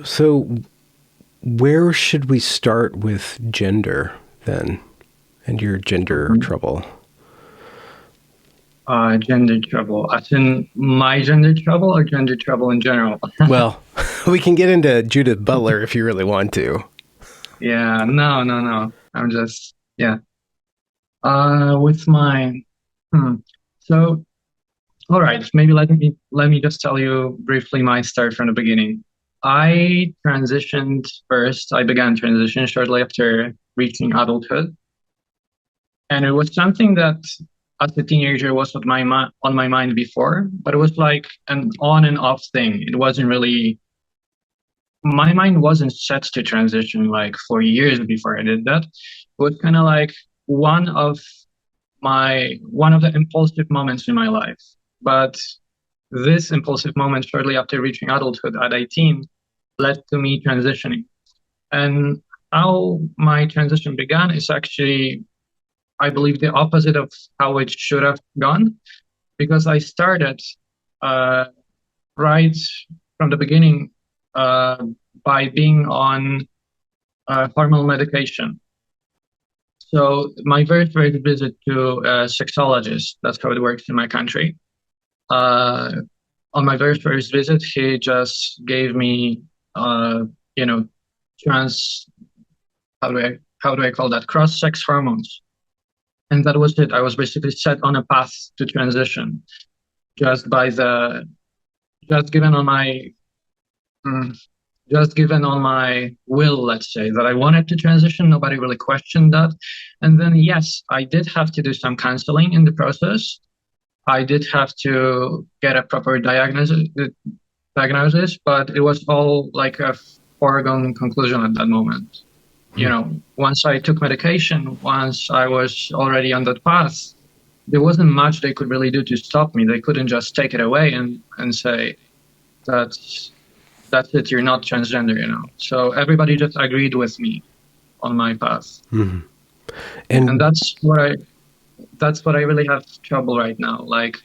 So where should we start with gender then, and your gender trouble? Gender trouble. As in my gender trouble or gender trouble in general? Well, we can get into Judith Butler if you really want to. Yeah, no. I'm just, yeah. With my, hmm. So, all right, maybe let me just tell you briefly my start from the beginning. I transitioned first. I began transition shortly after reaching adulthood, and it was something that, as a teenager, was on my mind before, but it was like an on and off thing. It wasn't really My mind wasn't set to transition like for years before I did that. It was kind of like one of one of the impulsive moments in my life. But this impulsive moment shortly after reaching adulthood at 18 led to me transitioning. And how my transition began is actually, I believe, the opposite of how it should have gone, because I started uh, right from the beginning uh, by being on hormonal medication. So my very first visit to a sexologist, that's how it works in my country. Uh, on my very first visit, he just gave me, you know, trans, how do I call that? Cross-sex hormones. And that was it. I was basically set on a path to transition just by just given on my, mm, just given on my will, let's say, that I wanted to transition. Nobody really questioned that. And then, yes, I did have to do some counseling in the process. I did have to get a proper diagnosis, but it was all like a foregone conclusion at that moment. You know, once I took medication, once I was already on that path, there wasn't much they could really do to stop me. They couldn't just take it away and say, that's it, you're not transgender, you know. So everybody just agreed with me on my path. Mm-hmm. And that's what I really have trouble right now. Like,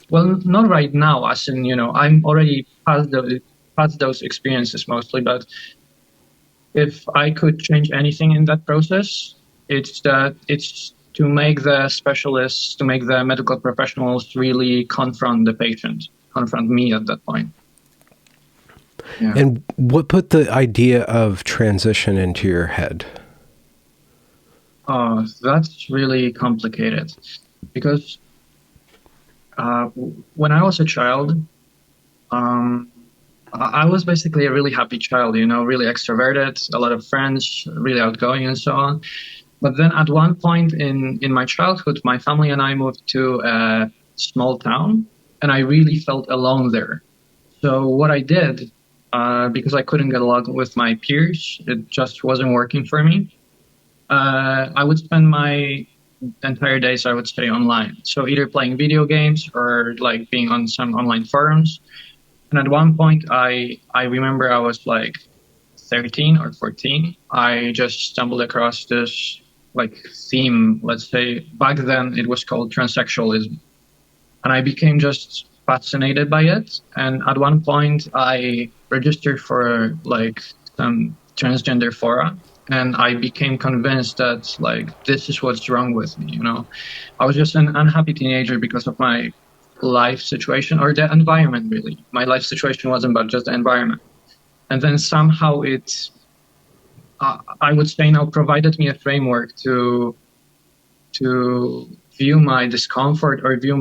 well, not right now, as in, you know, I'm already past those experiences mostly, but if I could change anything in that process, it's to make the specialists, to make the medical professionals really confront the patient, confront me at that point. Yeah. And what put the idea of transition into your head? Oh, that's really complicated, because when I was a child, I was basically a really happy child, you know, really extroverted, a lot of friends, really outgoing and so on. But then at one point in my childhood, my family and I moved to a small town, and I really felt alone there. So what I did, because I couldn't get along with my peers, it just wasn't working for me. I would spend my entire days, I would say, online. So either playing video games or like being on some online forums. And at one point, I remember I was like 13 or 14. I just stumbled across this like theme, let's say. Back then, it was called transsexualism. And I became just fascinated by it. And at one point, I registered for like some transgender fora. And I became convinced that like this is what's wrong with me, you know. I was just an unhappy teenager because of my life situation, or the environment, really. My life situation wasn't about just the environment. And then somehow I would say now, provided me a framework to view my discomfort or view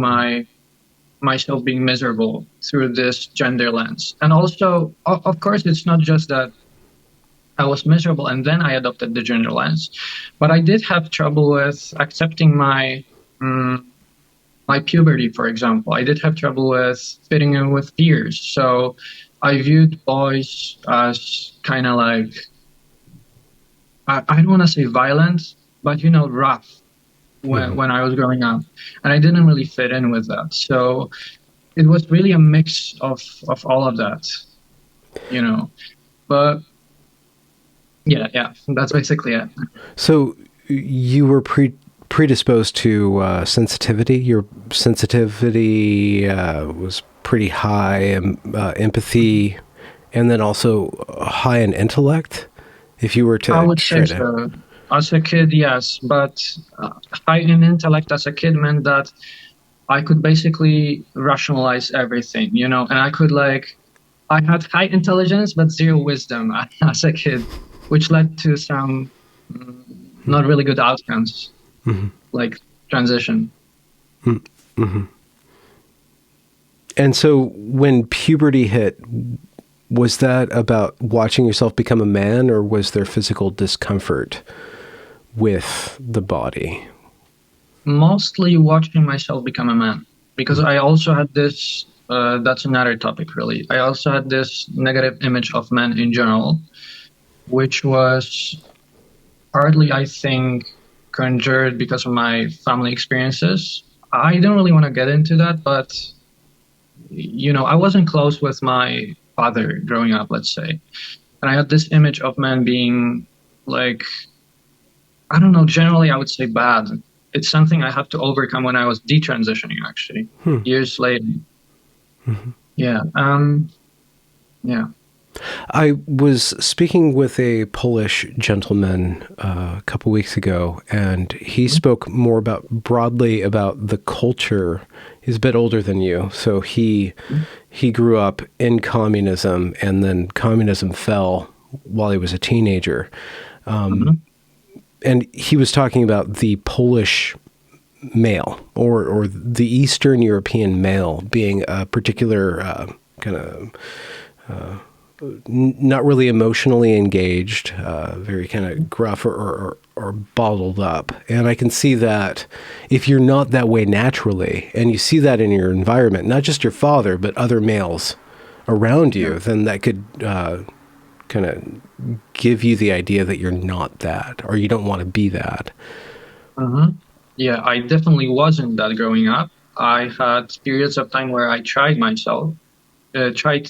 myself being miserable through this gender lens. And also, of course, it's not just that I was miserable and then I adopted the gender lens, but I did have trouble with accepting my my puberty, for example. I did have trouble with fitting in with peers. So I viewed boys as kind of like, I don't want to say violent, but, you know, rough when I was growing up. And I didn't really fit in with that. So it was really a mix of all of that, you know. But yeah, that's basically it. So you were predisposed to sensitivity. Your sensitivity was pretty high, empathy, and then also high in intellect, if you were I to would try say to. so. As a kid, yes, but high in intellect as a kid meant that I could basically rationalize everything, and I had high intelligence but zero wisdom as a kid, which led to some mm, not really good outcomes, Mm-hmm. like transition. Mm-hmm. And so when puberty hit, was that about watching yourself become a man, or was there physical discomfort with the body? Mostly watching myself become a man, because I also had this. That's another topic, really. I also had this negative image of men in general, which was partly, I think, conjured because of my family experiences. I don't really want to get into that, but I wasn't close with my father growing up, let's say. And I had this image of men being like, I don't know, generally I would say bad. It's something I had to overcome when I was detransitioning, actually, Hmm. years later. Mm-hmm. Yeah. Yeah. I was speaking with a Polish gentleman a couple weeks ago, and he spoke more about broadly about the culture. He's a bit older than you, so he grew up in communism, and then communism fell while he was a teenager. Mm-hmm. And he was talking about the Polish male, or the Eastern European male, being a particular kind of not really emotionally engaged, very kind of gruff or bottled up. And I can see that if you're not that way naturally, and you see that in your environment, not just your father, but other males around Yeah. you, then that could kind of give you the idea that you're not that, or you don't want to be that. Mm-hmm. Yeah, I definitely wasn't that growing up. I had periods of time where I tried myself, tried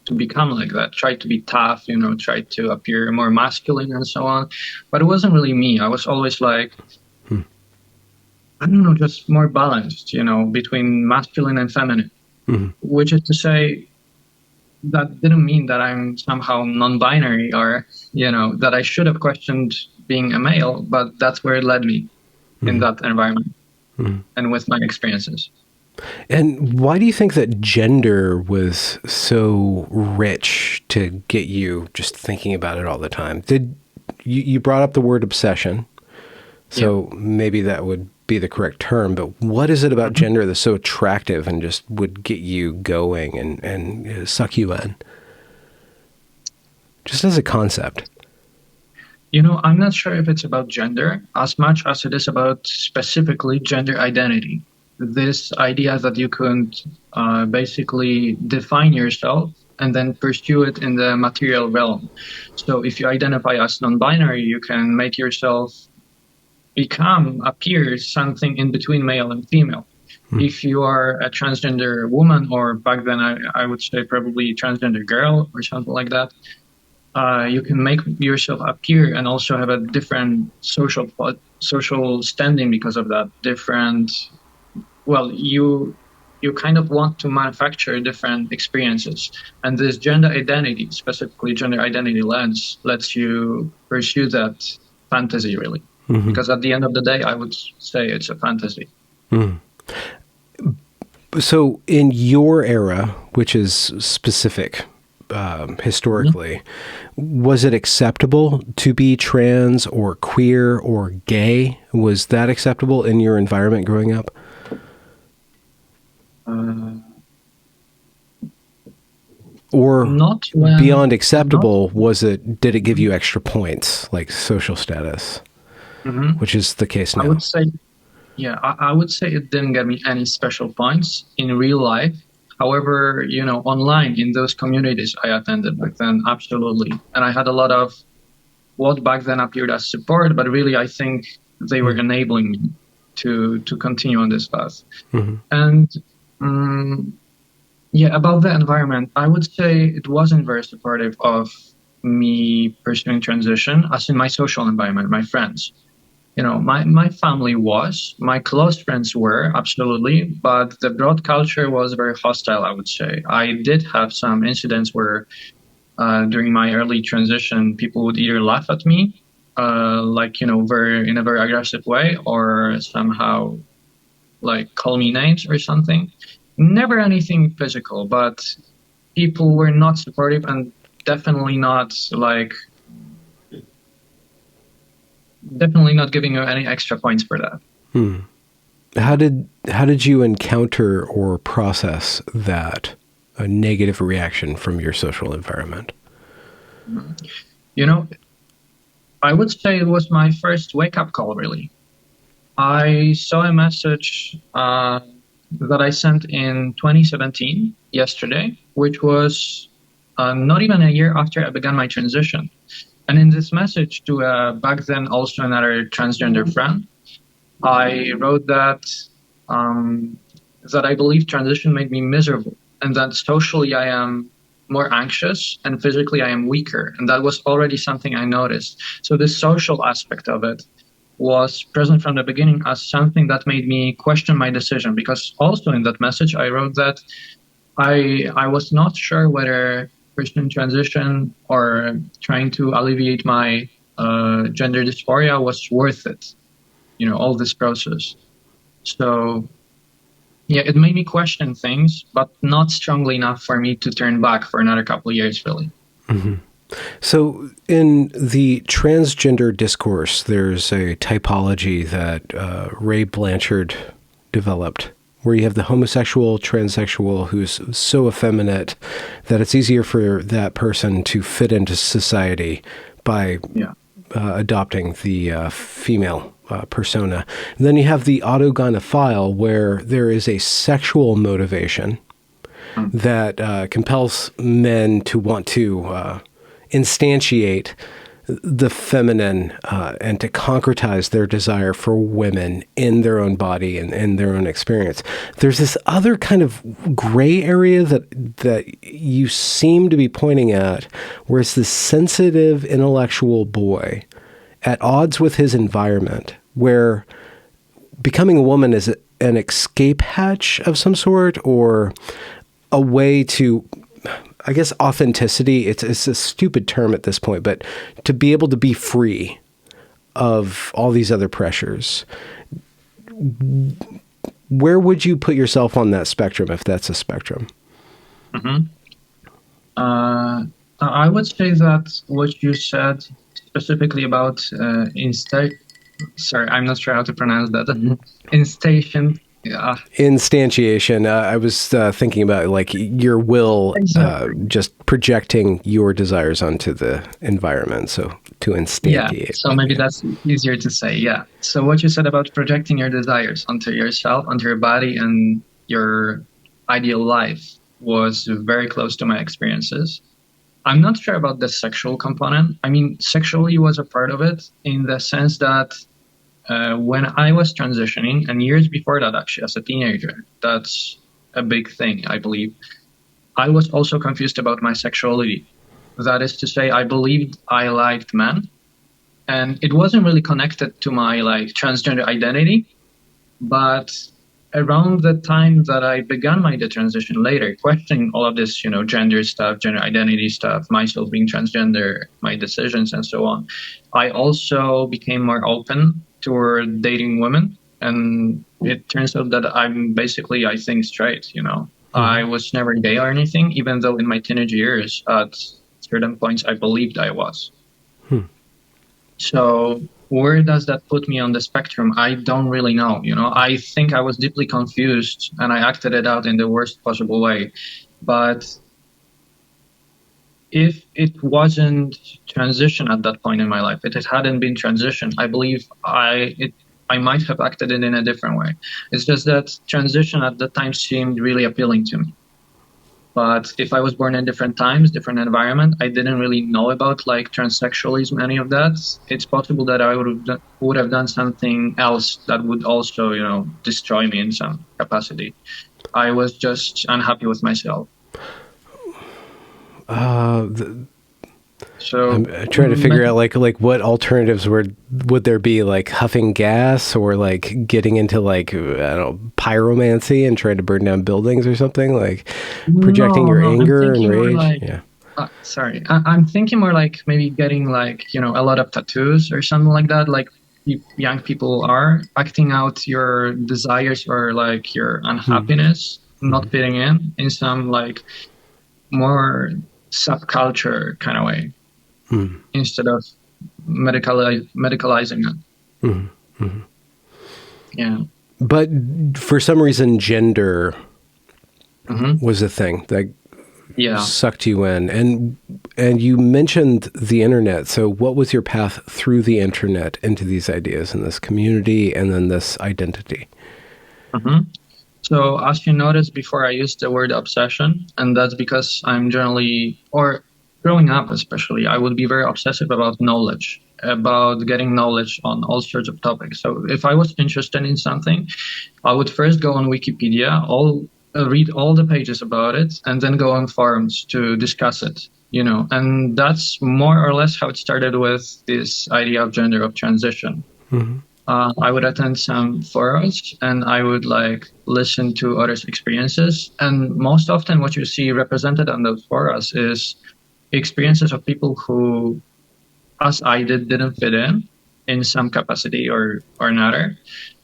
to become like that, tried to be tough, tried to appear more masculine and so on. But it wasn't really me. I was always like, Hmm. I don't know, just more balanced, between masculine and feminine, Hmm. which is to say, that didn't mean that I'm somehow non-binary or, that I should have questioned being a male, but that's where it led me in Hmm. that environment Hmm. and with my experiences. And why do you think that gender was so rich to get you just thinking about it all the time? Did you brought up the word obsession, Yeah. so maybe that would be the correct term, but what is it about Mhm. gender that's so attractive and just would get you going and suck you in? Just as a concept. I'm not sure if it's about gender as much as it is about specifically gender identity. This idea that you could basically define yourself and then pursue it in the material realm. So if you identify as non-binary, you can make yourself appear something in between male and female. Mm. If you are a transgender woman, or back then I would say probably transgender girl or something like that, you can make yourself appear and also have a different social standing because of that. Different, well, you kind of want to manufacture different experiences, and this gender identity, specifically gender identity lens, lets you pursue that fantasy really. Hmm. Because at the end of the day, I would say it's a fantasy. Mm. So in your era, which is specific Mhm. historically, was it acceptable to be trans or queer or gay? Was that acceptable in your environment growing up? Uh, Or not beyond when, not. acceptable, did it give you extra points, like social status, Mhm. which is the case I would now? say Yeah, I would say it didn't get me any special points in real life. However, online in those communities I attended back then, absolutely. And I had a lot of what back then appeared as support, but really I think they were Mm. enabling me to continue on this path. Mhm. And um, yeah, about the environment, I would say it wasn't very supportive of me pursuing transition, as in my social environment, my friends. My family was, my close friends were, absolutely, but the broad culture was very hostile, I would say. I did have some incidents where during my early transition, people would either laugh at me, like, very in a very aggressive way, or somehow like call me names or something. Never anything physical, but people were not supportive and definitely not giving you any extra points for that. How did you encounter or process that a negative reaction from your social environment? I would say it was my first wake-up call, really. I saw a message that I sent in 2017, yesterday, which was not even a year after I began my transition. And in this message to back then also another transgender friend, I wrote that I believe transition made me miserable, and that socially I am more anxious and physically I am weaker. And that was already something I noticed. So the social aspect of it was present from the beginning as something that made me question my decision, because also in that message I wrote that I was not sure whether pursuing transition or trying to alleviate my gender dysphoria was worth it, all this process. So yeah, it made me question things, but not strongly enough for me to turn back for another couple of years, really. Mm-hmm. So in the transgender discourse, there's a typology that Ray Blanchard developed, where you have the homosexual transsexual who's so effeminate that it's easier for that person to fit into society by adopting the female persona. And then you have the autogynephile, where there is a sexual motivation that compels men to want to instantiate the feminine and to concretize their desire for women in their own body and in their own experience. There's this other kind of gray area that you seem to be pointing at, where it's this sensitive intellectual boy at odds with his environment, where becoming a woman is an escape hatch of some sort, or a way to, I guess, authenticity. It's a stupid term at this point, but to be able to be free of all these other pressures. Where would you put yourself on that spectrum, if that's a spectrum? Mm-hmm. I would say that what you said specifically about sorry, I'm not sure how to pronounce that. Instation. Yeah. Instantiation. I was thinking about like your will, exactly. Just projecting your desires onto the environment. So to instantiate. Yeah. So maybe that's easier to say. Yeah. So what you said about projecting your desires onto yourself, onto your body and your ideal life was very close to my experiences. I'm not sure about the sexual component. I mean, sexually was a part of it in the sense that when I was transitioning, and years before that, actually, as a teenager, that's a big thing, I believe, I was also confused about my sexuality. That is to say, I believed I liked men, and it wasn't really connected to my transgender identity. But around the time that I began my detransition later, questioning all of this, gender stuff, gender identity stuff, myself being transgender, my decisions, and so on, I also became more open toward dating women. And it turns out that I'm basically, I think, straight, Mm-hmm. I was never gay or anything, even though in my teenage years, at certain points, I believed I was. So where does that put me on the spectrum? I don't really know. I think I was deeply confused and I acted it out in the worst possible way. But if it wasn't transition at that point in my life, if it hadn't been transition, I believe I might have acted it in a different way. It's just that transition at the time seemed really appealing to me. But if I was born in different times, different environment, I didn't really know about transsexualism, any of that. It's possible that I would have done something else that would also, destroy me in some capacity. I was just unhappy with myself. So I'm trying to figure out what alternatives would there be, like huffing gas or like getting into I don't know, pyromancy and trying to burn down buildings or something, like projecting your anger and rage. Sorry, I'm thinking more like maybe getting like, a lot of tattoos or something like that. Like young people are acting out your desires or like your Mm, unhappiness, mm, not fitting in some like more subculture kind of way mm, instead of medicalizing it. mm, mm. Yeah. But for some reason, gender Hmm. was a thing that Yeah. sucked you in, and you mentioned the internet. So, what was your path through the internet into these ideas and this community, and then this identity? Hmm. So, as you noticed before, I used the word obsession, and that's because I'm generally, or growing up especially, I would be very obsessive about knowledge, about getting knowledge on all sorts of topics. So, if I was interested in something, I would first go on Wikipedia, read all the pages about it, and then go on forums to discuss it. And that's more or less how it started with this idea of gender of transition. Mm-hmm. I would attend some forums and I would like listen to others' experiences. And most often, what you see represented on those forums is experiences of people who, as I did, didn't fit in some capacity or another.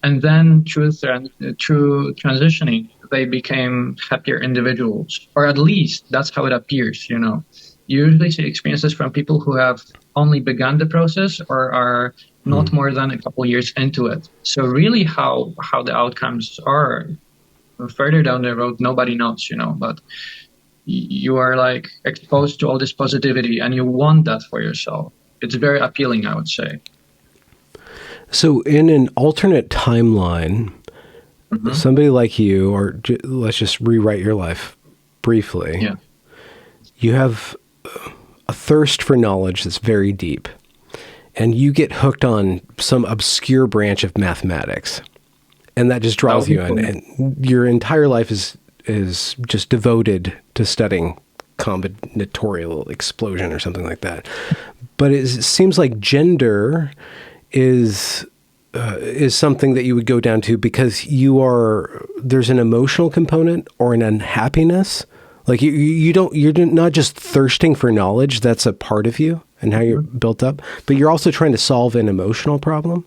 And then through transitioning, they became happier individuals, or at least that's how it appears. You usually see experiences from people who have only begun the process or are not more than a couple years into it. So really how the outcomes are further down the road, nobody knows. But you are like exposed to all this positivity and you want that for yourself. It's very appealing, I would say. So, in an alternate timeline, Hmm. somebody like you, or let's just rewrite your life briefly, Yeah. you have a thirst for knowledge that's very deep, and you get hooked on some obscure branch of mathematics, and that just That would draws be you in, cool. and your entire life is just devoted to studying combinatorial explosion or something like that. But it seems like gender is something that you would go down to because there's an emotional component or an unhappiness. Like you're not just thirsting for knowledge. That's a part of you and how you're Mhm. built up, but you're also trying to solve an emotional problem.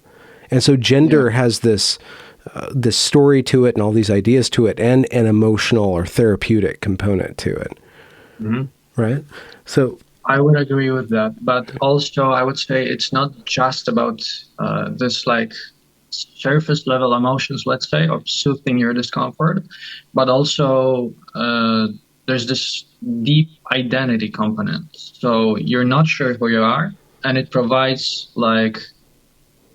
And so Yeah. gender has this story to it and all these ideas to it and an emotional or therapeutic component to it. Mhm. Right. So, I would agree with that. But also, I would say it's not just about this like surface level emotions, let's say, of soothing your discomfort, but also there's this deep identity component. So you're not sure who you are, and it provides like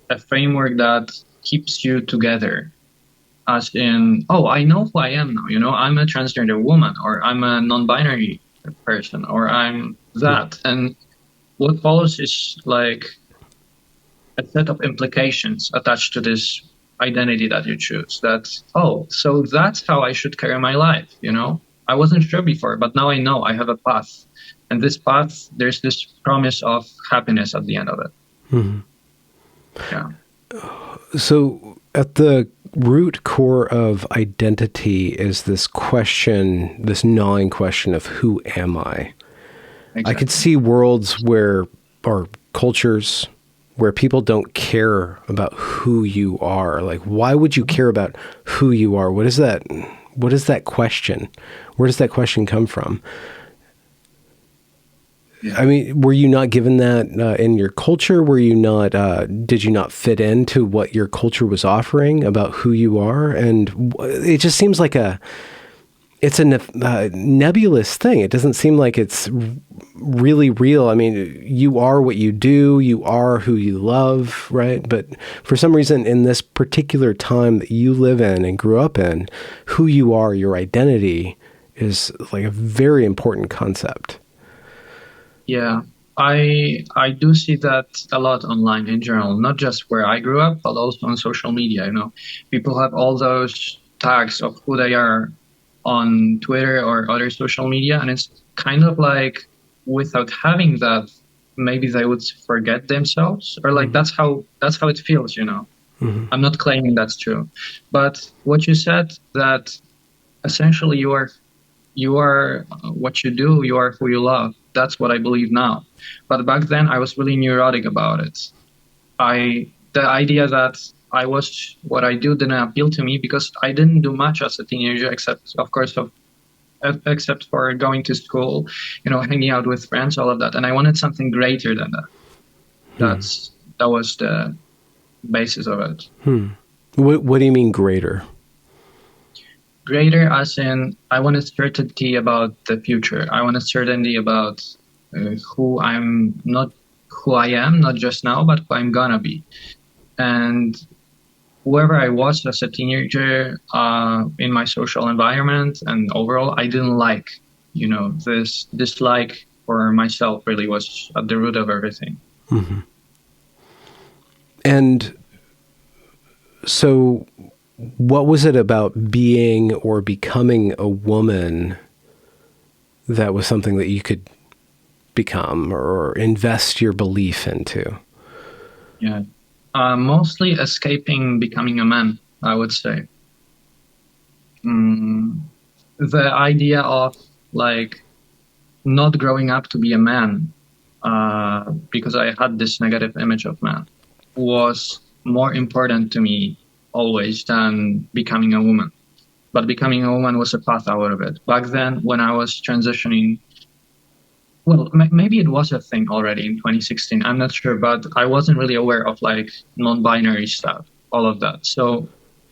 a framework that keeps you together. As in, oh, I know who I am now. I'm a transgender woman, or I'm a non-binary person, or I'm that. And what follows is like a set of implications attached to this identity that you choose. That, oh, so that's how I should carry my life. I wasn't sure before, but now I know I have a path. And this path, there's this promise of happiness at the end of it. Yeah. so at the root core of identity is this question, this gnawing question of who am I? I could Exactly. see worlds or cultures where people don't care about who you are. Like, why would you care about who you are? What is that? What is that question? Where does that question come from? Yeah. I mean, were you not given that in your culture? Were you not? Did you not fit into what your culture was offering about who you are? And it just seems like it's a nebulous thing. It doesn't seem like it's really real. I mean, you are what you do. You are who you love, right? But for some reason, in this particular time that you live in and grew up in, who you are, your identity, is like a very important concept. Yeah. I do see that a lot online in general, not just where I grew up, but also on social media. People have all those tags of who they are on Twitter or other social media, and it's kind of like without having that, maybe they would forget themselves, or like that's how it feels. Mm-hmm. I'm not claiming that's true, but what you said, that essentially you are what you do, you are who you love. that's what I believe now. But back then I was really neurotic about it. The idea that I was what I do didn't appeal to me because I didn't do much as a teenager, except of course except for going to school, hanging out with friends, all of that. And I wanted something greater than that. That was the basis of it. What do you mean greater? Greater as in I wanted certainty about the future. I wanted certainty about who I am, not just now, but who I'm gonna be. And whoever I was as a teenager, in my social environment and overall, I didn't like, this dislike for myself really was at the root of everything. Mm-hmm. And so what was it about being or becoming a woman that was something that you could become or invest your belief into? Yeah. Mostly escaping becoming a man, I would say. The idea of like not growing up to be a man, because I had this negative image of man, was more important to me always than becoming a woman. But becoming a woman was a path out of it. Back then, when I was transitioning, well, maybe it was a thing already in 2016. I'm not sure, but I wasn't really aware of like non-binary stuff, all of that. So,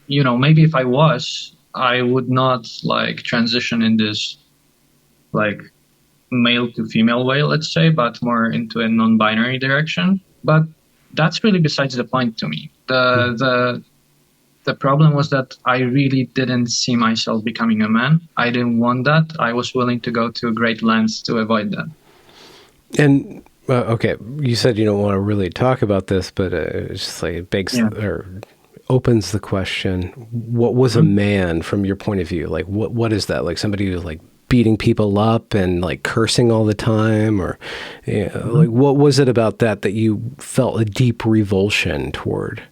maybe if I was, I would not like transition in this like male to female way, let's say, but more into a non-binary direction. But that's really besides the point to me. The problem was that I really didn't see myself becoming a man. I didn't want that. I was willing to go to great lengths to avoid that. And okay, you said you don't want to really talk about this, but it's just like it begs or opens the question: what was a man from your point of view? Like, what is that? Like somebody who's like beating people up and like cursing all the time, or like what was it about that you felt a deep revulsion toward?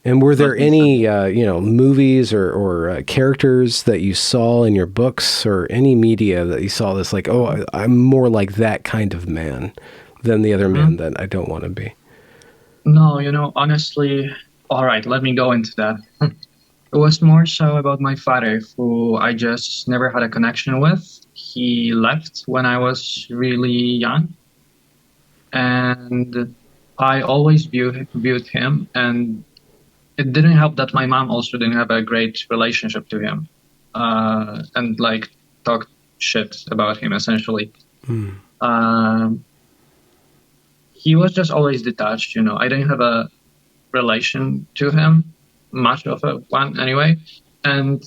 And were there any, movies or characters that you saw in your books or any media that you saw this like, oh, I'm more like that kind of man than the other man that I don't want to be? No, honestly, all right, let me go into that. It was more so about my father, who I just never had a connection with. He left when I was really young. And I always viewed him, and it didn't help that my mom also didn't have a great relationship to him, and like talked shit about him essentially. He was just always detached, I didn't have a relation to him, much of a one anyway. And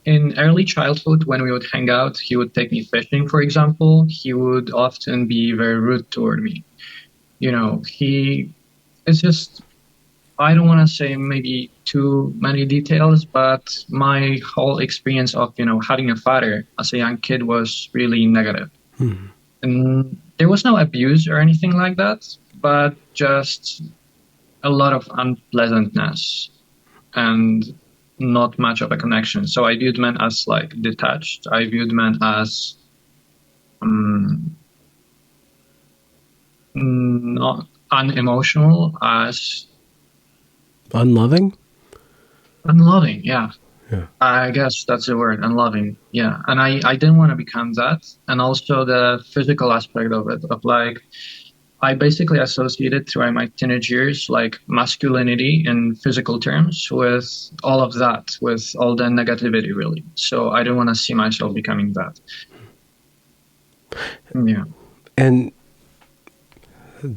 in early childhood, when we would hang out, he would take me fishing, for example. He would often be very rude toward me. It's just, I don't want to say maybe too many details, but my whole experience of, having a father as a young kid was really negative. And there was no abuse or anything like that, but just a lot of unpleasantness and not much of a connection. So I viewed men as like detached. I viewed men as not unemotional, as unloving. Yeah. I guess that's the word, unloving. Yeah. And I didn't want to become that. And also the physical aspect of it, of like, I basically associated throughout my teenage years, like masculinity in physical terms with all of that, with all the negativity, really. So I didn't want to see myself becoming that. Yeah. And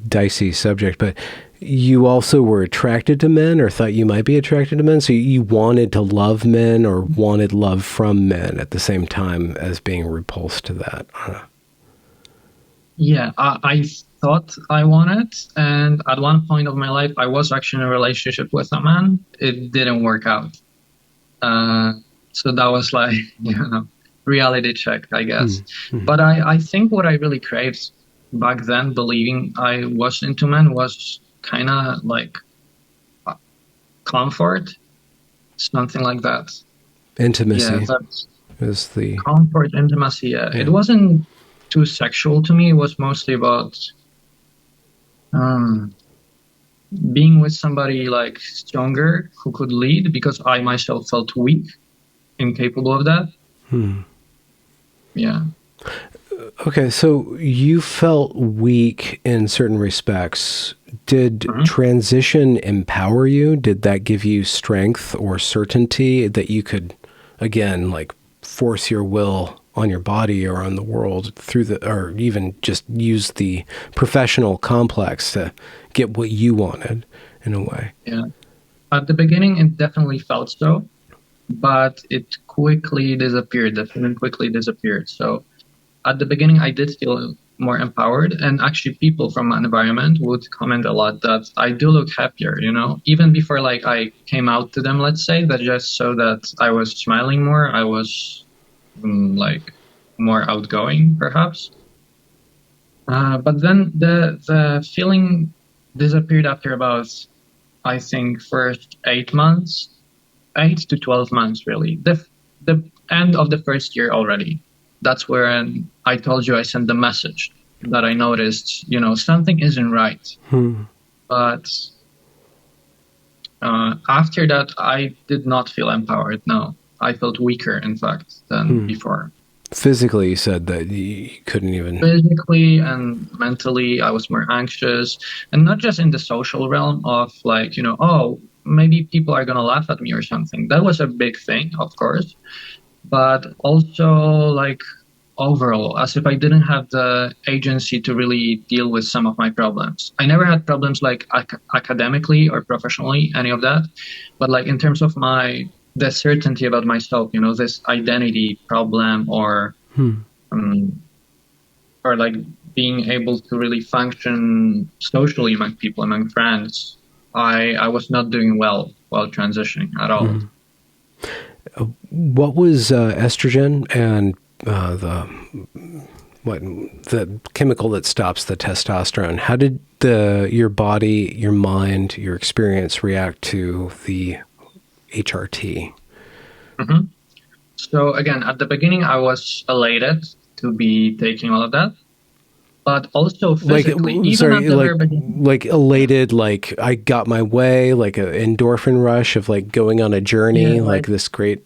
dicey subject, but you also were attracted to men or thought you might be attracted to men. So you wanted to love men or wanted love from men at the same time as being repulsed to that. Yeah, I thought I wanted. And at one point of my life, I was actually in a relationship with a man. It didn't work out. So that was like, reality check, I guess. But I think what I really craved back then, believing I was into men, was kind of like comfort, something like that. Intimacy. Yeah, that's is the comfort, intimacy. Yeah. Yeah. It wasn't too sexual to me. It was mostly about um, being with somebody like stronger who could lead, because I myself felt weak, incapable of that. Yeah. Okay, so you felt weak in certain respects. Did transition empower you? Did that give you strength or certainty that you could, again, like force your will on your body or on the world through or even just use the professional complex to get what you wanted in a way? Yeah. At the beginning, it definitely felt so, but it quickly disappeared. The feeling quickly disappeared. So at the beginning, I did feel more empowered, and actually people from my environment would comment a lot that I do look happier, even before like I came out to them, let's say, that just so that I was smiling more, I was like more outgoing perhaps. But then the feeling disappeared after about, I think, first 8 months, 8 to 12 months, really. The end of the first year already. That's where I told you I sent the message that I noticed, something isn't right. But after that, I did not feel empowered. No, I felt weaker, in fact, than before. Physically, you said that you couldn't even... Physically and mentally, I was more anxious. And not just in the social realm of like, oh, maybe people are going to laugh at me or something. That was a big thing, of course. But also like overall, as if I didn't have the agency to really deal with some of my problems. I never had problems like academically or professionally, any of that. But like in terms of the certainty about myself, this identity problem or like being able to really function socially among people, among friends, I was not doing well while transitioning at all. What was estrogen and the chemical that stops the testosterone? How did your body, your mind, your experience react to the HRT? So again, at the beginning, I was elated to be taking all of that, but also physically, like elated, like I got my way, like an endorphin rush of like going on a journey, like this great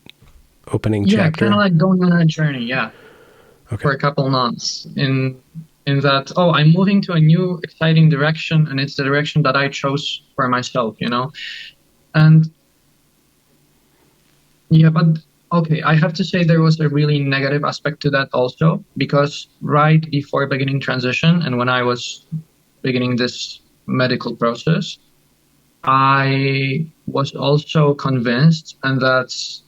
opening chapter. Kind of like going on a journey, for a couple months in that, oh, I'm moving to a new exciting direction, and it's the direction that I chose for myself, and but okay, I have to say there was a really negative aspect to that also, because right before beginning transition and when I was beginning this medical process, I was also convinced, and that's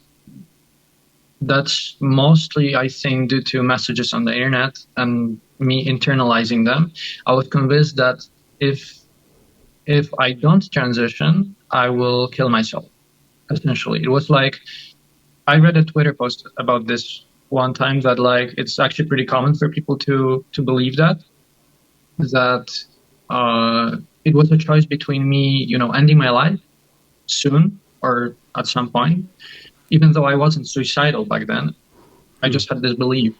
mostly, I think, due to messages on the internet and me internalizing them. I was convinced that if I don't transition, I will kill myself. Essentially, it was like I read a Twitter post about this one time that like it's actually pretty common for people to believe that it was a choice between me, ending my life soon or at some point, even though I wasn't suicidal back then. I just had this belief,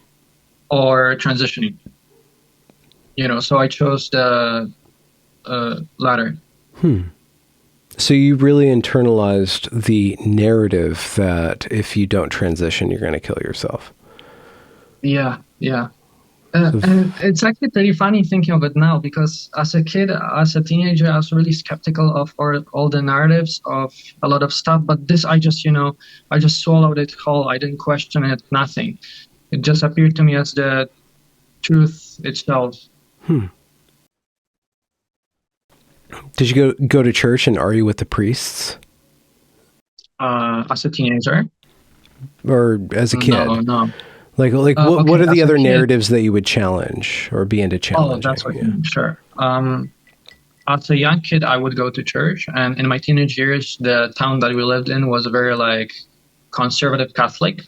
or transitioning. So I chose the latter. So you really internalized the narrative that if you don't transition, you're going to kill yourself. Yeah. And it's actually pretty funny thinking of it now, because as a kid, as a teenager, I was really skeptical of all the narratives of a lot of stuff. But this, I just swallowed it whole. I didn't question it, nothing. It just appeared to me as the truth itself. Did you go to church and argue with the priests? As a teenager? Or as a kid? No. Like what are the other narratives that you would challenge or be into challenging? Oh, that's what you mean. Sure. As a young kid, I would go to church, and in my teenage years, the town that we lived in was very like conservative Catholic.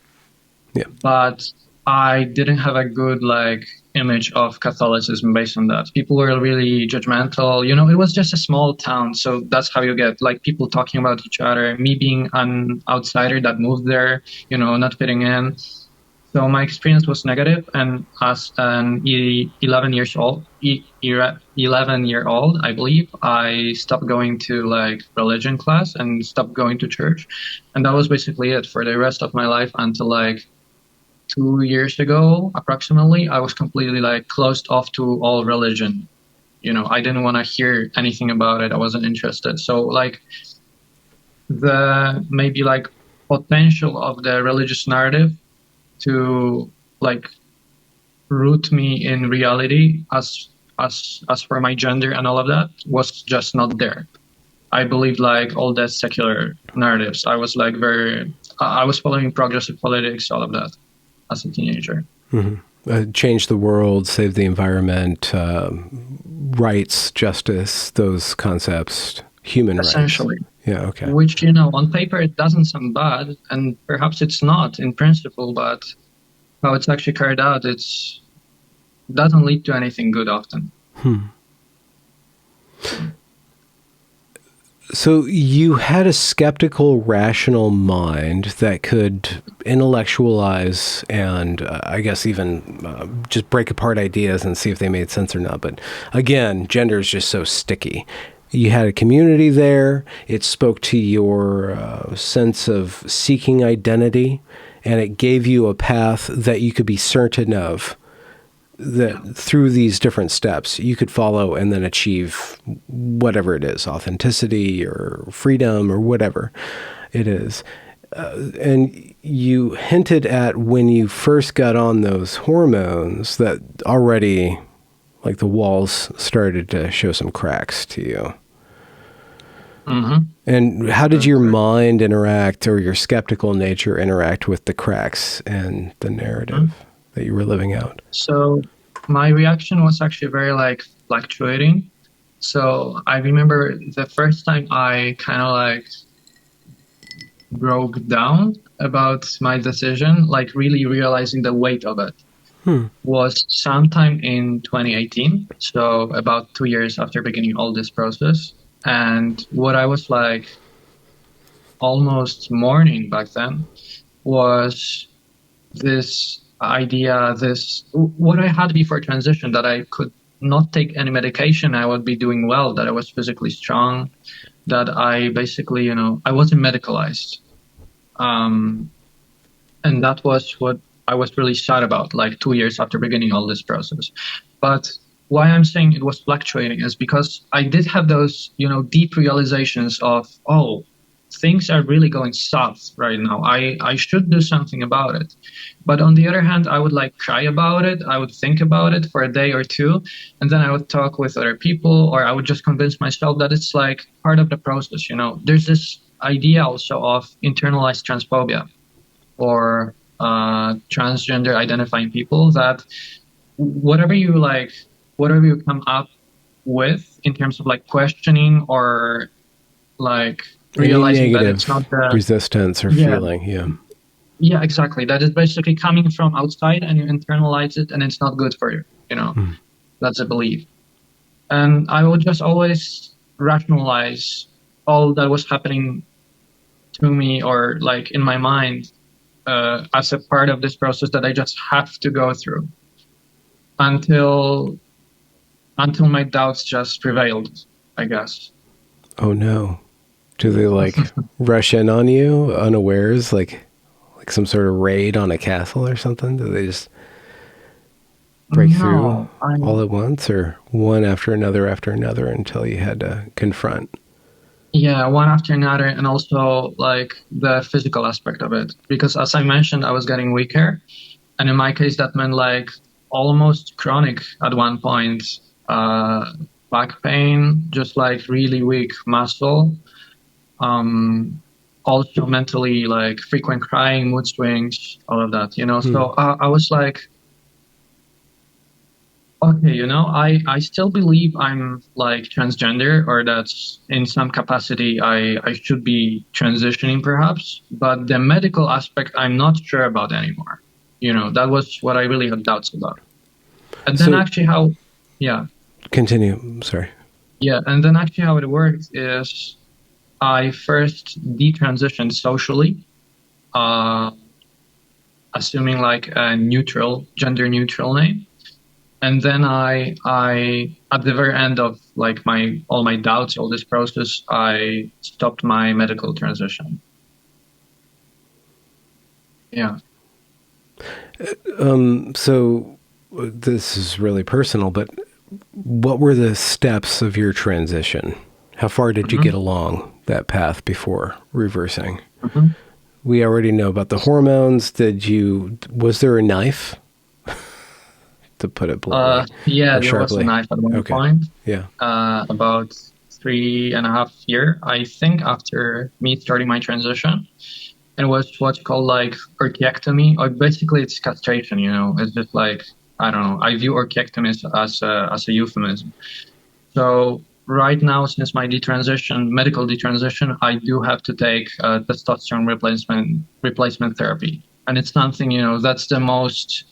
Yeah. But I didn't have a good like image of Catholicism based on that. People were really judgmental. It was just a small town, so that's how you get like people talking about each other. Me being an outsider that moved there, not fitting in. So my experience was negative, and as an 11-year-old, I believe, I stopped going to like religion class and stopped going to church, and that was basically it for the rest of my life until like 2 years ago, approximately. I was completely like closed off to all religion. I didn't want to hear anything about it. I wasn't interested. So like the maybe like potential of the religious narrative to like root me in reality as for my gender and all of that was just not there. I believed like all the secular narratives. I was like I was following progressive politics, all of that as a teenager. Change the world, save the environment, rights, justice, those concepts, human rights. Essentially. Yeah, okay. Which, on paper it doesn't sound bad, and perhaps it's not in principle, but how it's actually carried out, doesn't lead to anything good often. So you had a skeptical, rational mind that could intellectualize and I guess even just break apart ideas and see if they made sense or not. But again, gender is just so sticky. You had a community there. It spoke to your sense of seeking identity, and it gave you a path that you could be certain of, that through these different steps you could follow and then achieve whatever it is, authenticity or freedom or whatever it is. And you hinted at when you first got on those hormones that already like the walls started to show some cracks to you. And how did your mind interact, or your skeptical nature interact with the cracks and the narrative that you were living out? So my reaction was actually very like fluctuating. So I remember the first time I kind of like broke down about my decision, like really realizing the weight of it, was sometime in 2018. So about 2 years after beginning all this process. And what I was like almost mourning back then was this idea, what I had before transition, that I could not take any medication, I would be doing well, that I was physically strong, that I basically, I wasn't medicalized. And that was what I was really sad about, like 2 years after beginning all this process. But why I'm saying it was fluctuating is because I did have those, deep realizations of, oh, things are really going south right now. I should do something about it. But on the other hand, I would like cry about it. I would think about it for a day or two, and then I would talk with other people, or I would just convince myself that it's like part of the process. There's this idea also of internalized transphobia, or transgender identifying people, that whatever you come up with in terms of like questioning or like realizing that it's not the resistance or feeling. Yeah, exactly. That is basically coming from outside and you internalize it and it's not good for you. That's a belief. And I would just always rationalize all that was happening to me, or like in my mind, as a part of this process that I just have to go through until my doubts just prevailed, I guess. Oh no. Do they like rush in on you unawares, like some sort of raid on a castle or something? Do they just break through all at once, or one after another until you had to confront? Yeah, one after another, and also like the physical aspect of it. Because as I mentioned, I was getting weaker. And in my case, that meant like almost chronic at one point, back pain, just like really weak muscle. Also mentally, like frequent crying, mood swings, all of that, So I was like, okay, I still believe I'm like transgender, or that's in some capacity I should be transitioning perhaps, but the medical aspect I'm not sure about anymore. That was what I really had doubts about. And then Continue. Sorry. Yeah, and then actually how it worked is I first detransitioned socially. assuming like a gender neutral name. And then I at the very end of like all my doubts, all this process, I stopped my medical transition. Yeah. So this is really personal, but what were the steps of your transition? How far did you get along that path before reversing? We already know about the hormones. Was there a knife? To put it bluntly. Yeah, or there was a sharply? knife at one Okay. point. Yeah. About 3.5 years, I think, after me starting my transition. It was what's called like orchiectomy, or basically it's castration, you know. It's just like, I don't know. I view orchiectomy as a euphemism. So right now, since my medical detransition, I do have to take testosterone replacement therapy. And it's something, you know, that's the most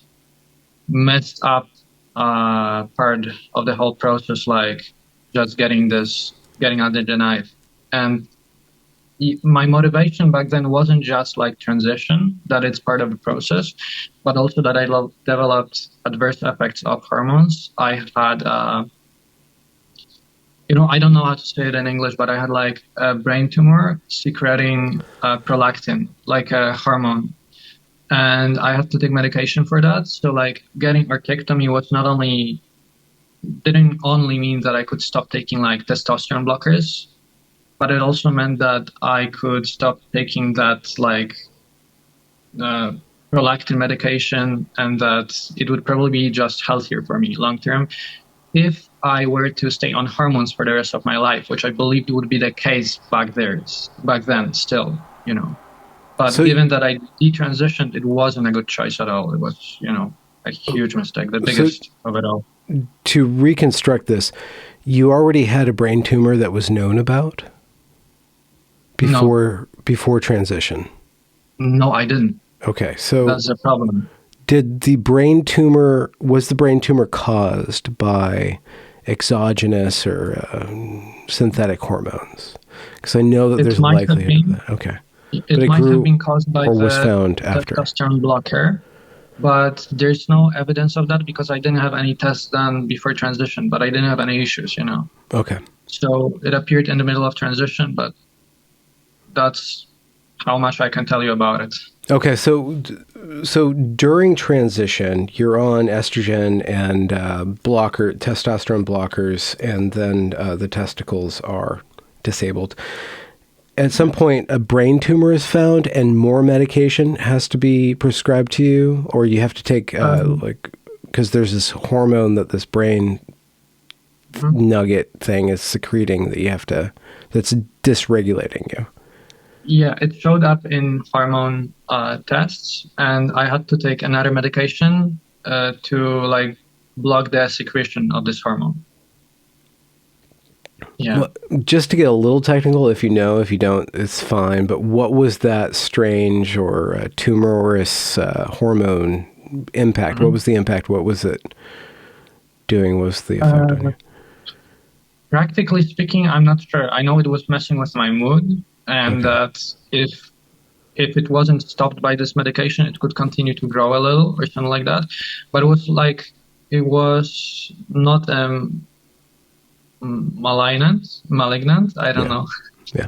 messed up part of the whole process, like just getting under the knife. And my motivation back then wasn't just like transition, that it's part of the process, but also that I developed adverse effects of hormones. I had, I don't know how to say it in English, but I had like a brain tumor secreting prolactin, like a hormone. And I had to take medication for that. So like getting orchiectomy didn't only mean that I could stop taking like testosterone blockers, but it also meant that I could stop taking that like prolactin medication, and that it would probably be just healthier for me long term if I were to stay on hormones for the rest of my life, which I believed would be the case back then still, you know. But given that I detransitioned, it wasn't a good choice at all. It was, you know, a huge mistake, the biggest of it all. To reconstruct this, you already had a brain tumor that was known about before transition? No, I didn't. Okay, so that's the problem. Was the brain tumor caused by exogenous or synthetic hormones? Because I know that there's a likelihood of that. Okay. It might have been caused by was found after testosterone blocker, but there's no evidence of that because I didn't have any tests done before transition, but I didn't have any issues, you know. Okay. So it appeared in the middle of transition, but that's how much I can tell you about it. Okay, so during transition, you're on estrogen and testosterone blockers, and then the testicles are disabled. At some point, a brain tumor is found, and more medication has to be prescribed to you, or you have to take because there's this hormone that this brain nugget thing is secreting that's dysregulating you. Yeah, it showed up in hormone tests, and I had to take another medication to like block the secretion of this hormone. Yeah. Well, just to get a little technical, if you know, if you don't, it's fine. But what was that strange or tumorous hormone impact? What was the impact? What was it doing? What was the effect on you? Practically speaking, I'm not sure. I know it was messing with my mood, and that if it wasn't stopped by this medication, it could continue to grow a little or something like that. But it was not malignant. I don't know.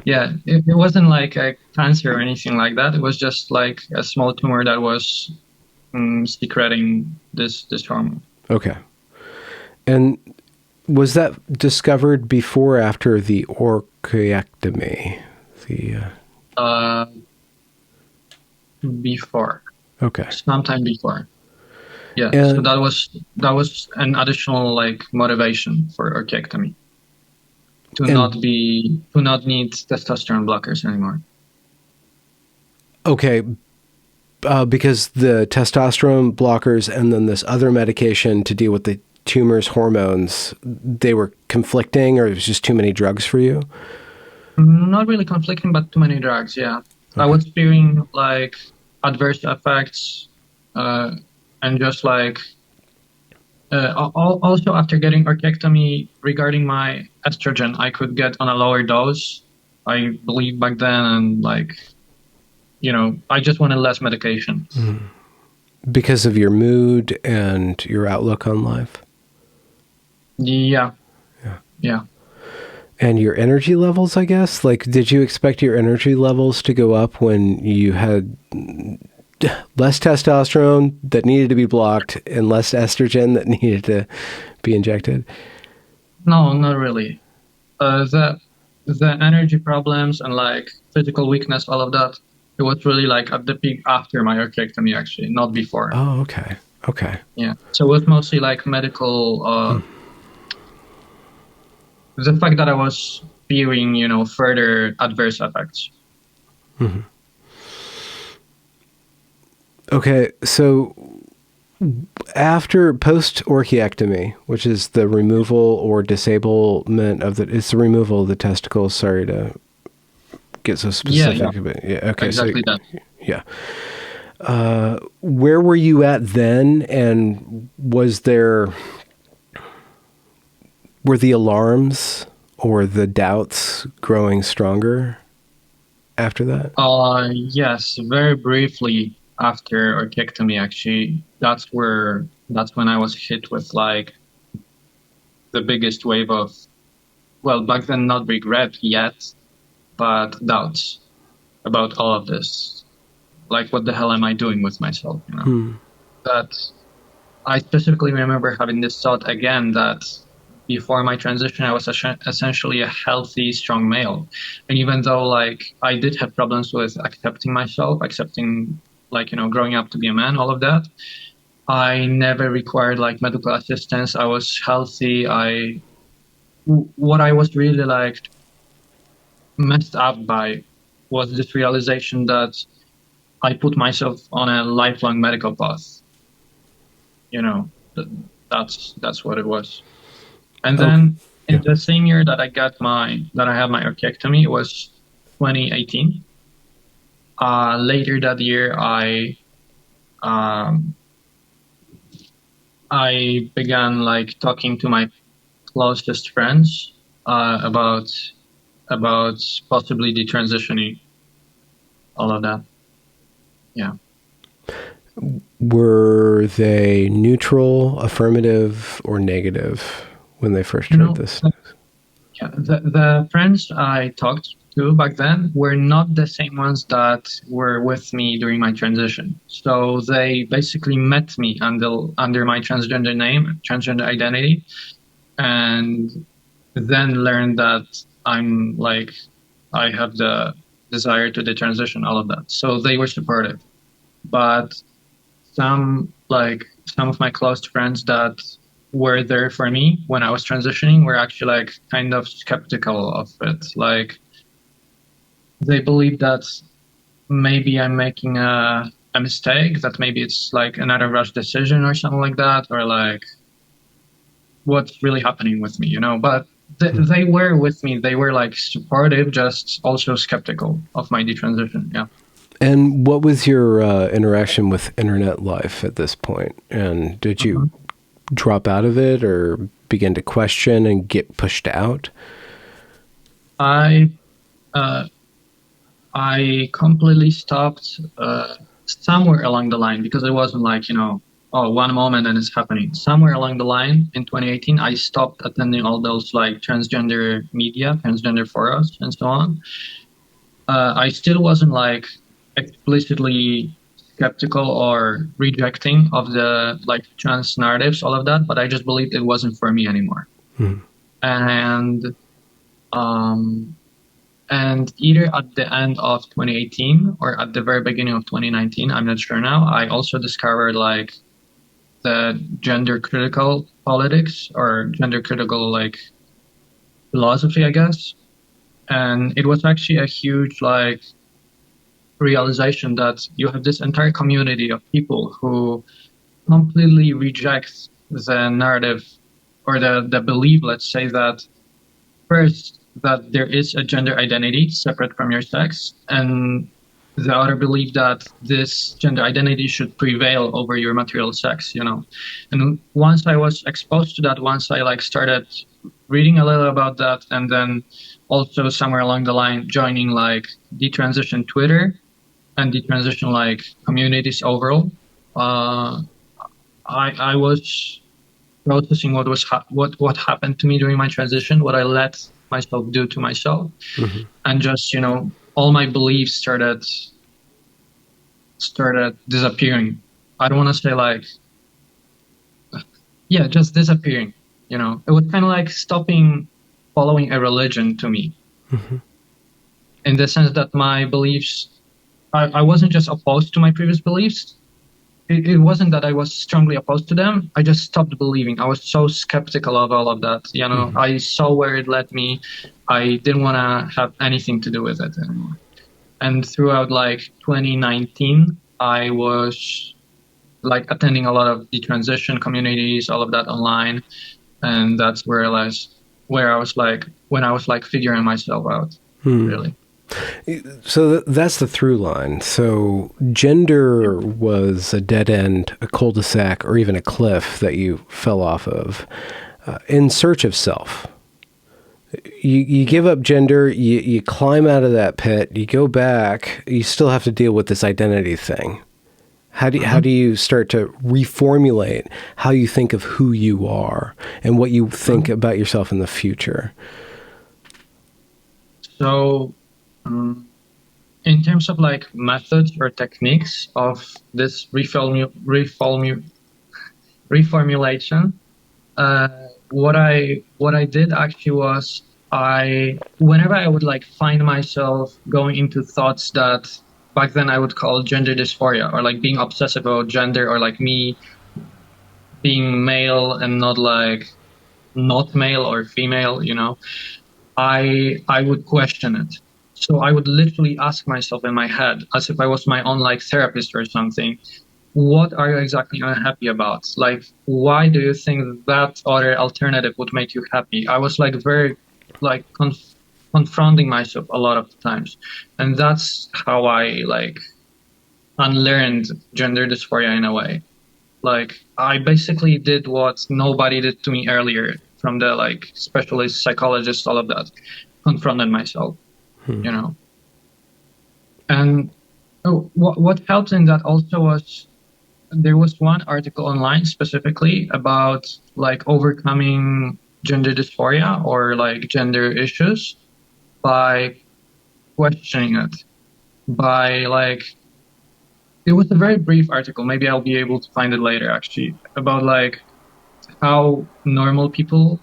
Yeah, it wasn't like a cancer or anything like that. It was just like a small tumor that was secreting this hormone. Okay. And was that discovered before or after the orchiectomy? Before. Okay. Sometime before. Yeah. So that was an additional like motivation for orchiectomy. To not need testosterone blockers anymore. Okay. Because the testosterone blockers and then this other medication to deal with the tumor's hormones, they were conflicting, or it was just too many drugs for you? Not really conflicting, but too many drugs, yeah. Okay. I was feeling like adverse effects, and just like also after getting orchiectomy, regarding my estrogen, I could get on a lower dose, I believe back then, and like, you know, I just wanted less medication. Because of your mood and your outlook on life? Yeah. Yeah. And your energy levels, I guess? Like, did you expect your energy levels to go up when you had less testosterone that needed to be blocked and less estrogen that needed to be injected? No, not really. The energy problems and like physical weakness, all of that, it was really like at the peak after my orchiectomy, actually, not before. Oh, okay. Okay. Yeah. So it was mostly like medical, the fact that I was fearing, further adverse effects. Mm-hmm. Okay, so after post-orchiectomy, which is the removal or disablement of it's the removal of the testicles. Sorry to get so specific, Yeah. but yeah, okay, Exactly so that. yeah. Where were you at then, and were the alarms or the doubts growing stronger after that? Yes, very briefly after orchiectomy, actually, that's when I was hit with like the biggest wave of, well, back then not regret yet, but doubts about all of this. Like, what the hell am I doing with myself? That I specifically remember having this thought again that before my transition, I was essentially a healthy, strong male. And even though like I did have problems with accepting myself, accepting like, growing up to be a man, all of that, I never required like medical assistance. I was healthy. What I was really like messed up by was this realization that I put myself on a lifelong medical path. You know, that's what it was. And Okay. then in Yeah. the same year that I had my orchiectomy, it was 2018. Later that year, um, I began like talking to my closest friends about possibly detransitioning, all of that. Yeah. Were they neutral, affirmative, or negative when they first You heard know, this? yeah, the friends I talked to back then were not the same ones that were with me during my transition. So they basically met me under my transgender name, transgender identity, and then learned that I have the desire to detransition, all of that. So they were supportive. But some of my close friends that were there for me when I was transitioning were actually like kind of skeptical of it. Like they believe that maybe I'm making a mistake, that maybe it's like another rush decision or something like that, or like what's really happening with me, But they were with me. They were like supportive, just also skeptical of my detransition. Yeah. And what was your interaction with internet life at this point? And did you Mhm. drop out of it or begin to question and get pushed out? I uh, I completely stopped somewhere along the line because it wasn't like, oh, one moment and it's happening. Somewhere along the line in 2018, I stopped attending all those like transgender media, transgender forums, and so on. I still wasn't like explicitly skeptical or rejecting of the like trans narratives, all of that, but I just believed it wasn't for me anymore. Hmm. And um, And either at the end of 2018 or at the very beginning of 2019, I'm not sure now, I also discovered like the gender critical politics or gender critical like philosophy, I guess. And it was actually a huge like realization that you have this entire community of people who completely reject the narrative or the belief, let's say, that first, that there is a gender identity separate from your sex, and the other belief that this gender identity should prevail over your material sex. And once I was exposed to that, once I like started reading a little about that, and then also somewhere along the line joining like detransition Twitter and detransition like communities overall, uh, I was processing what happened to me during my transition, what I let myself do to myself, Mm-hmm. and just all my beliefs started disappearing. I don't want to say like, yeah, just disappearing. It was kind of like stopping following a religion to me, Mm-hmm. in the sense that my beliefs, I wasn't just opposed to my previous beliefs. It wasn't that I was strongly opposed to them. I just stopped believing. I was so skeptical of all of that. Mm-hmm. I saw where it led me. I didn't want to have anything to do with it anymore. And throughout like 2019, I was like attending a lot of detransition communities, all of that online. And that's where I was like, when I was like figuring myself out, Hmm. really. So that's the through line. So gender was a dead end, a cul-de-sac, or even a cliff that you fell off of in search of self. You give up gender, you climb out of that pit, you go back, you still have to deal with this identity thing. How do Hmm. you start to reformulate how you think of who you are and what you think about yourself in the future? So, um, in terms of like methods or techniques of this reformulation, uh, what I did actually was, whenever I would like find myself going into thoughts that back then I would call gender dysphoria, or like being obsessive about gender, or like me being male and not male or female, I would question it. So I would literally ask myself in my head, as if I was my own like therapist or something, what are you exactly unhappy about? Like, why do you think that other alternative would make you happy? I was like very like confronting myself a lot of times, and that's how I like unlearned gender dysphoria in a way. Like, I basically did what nobody did to me earlier, from the like specialist psychologists, all of that, confronted myself, you know. And what helped in that also was, there was one article online specifically about like overcoming gender dysphoria or like gender issues by questioning it. By like, it was a very brief article. Maybe I'll be able to find it later actually, about like how normal people,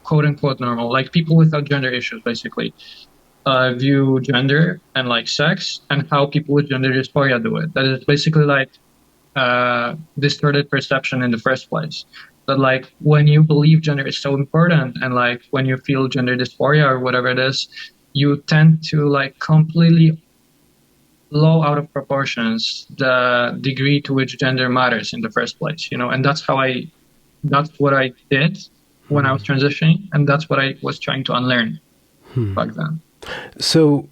quote unquote normal, like people without gender issues basically, view gender and like sex, and how people with gender dysphoria do it. That is basically like distorted perception in the first place. That like when you believe gender is so important, and like when you feel gender dysphoria or whatever it is, you tend to like completely blow out of proportions the degree to which gender matters in the first place, and that's what I did when I was transitioning, and that's what I was trying to unlearn back then. So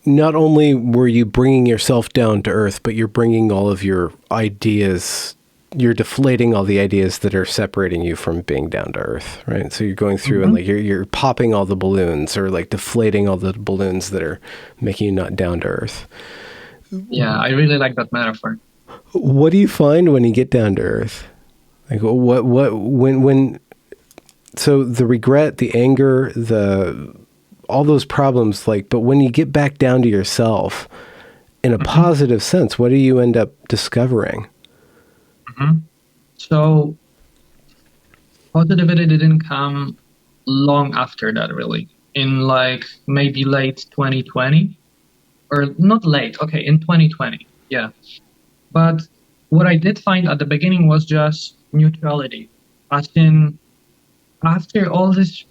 not only were you bringing yourself down to earth, but you're bringing all of your ideas, you're deflating all the ideas that are separating you from being down to earth, right? So you're going through and Hmm. like you're popping all the balloons, or like deflating all the balloons that are making you not down to earth. Yeah, I really like that metaphor. What do you find when you get down to earth? Like when so the regret, the anger, the all those problems, like, but when you get back down to yourself in a Hmm. positive sense, what do you end up discovering? Hmm. So positivity didn't come long after that, really. In like maybe late 2020, or not late, okay, in 2020. Yeah. But what I did find at the beginning was just neutrality. As in, after all this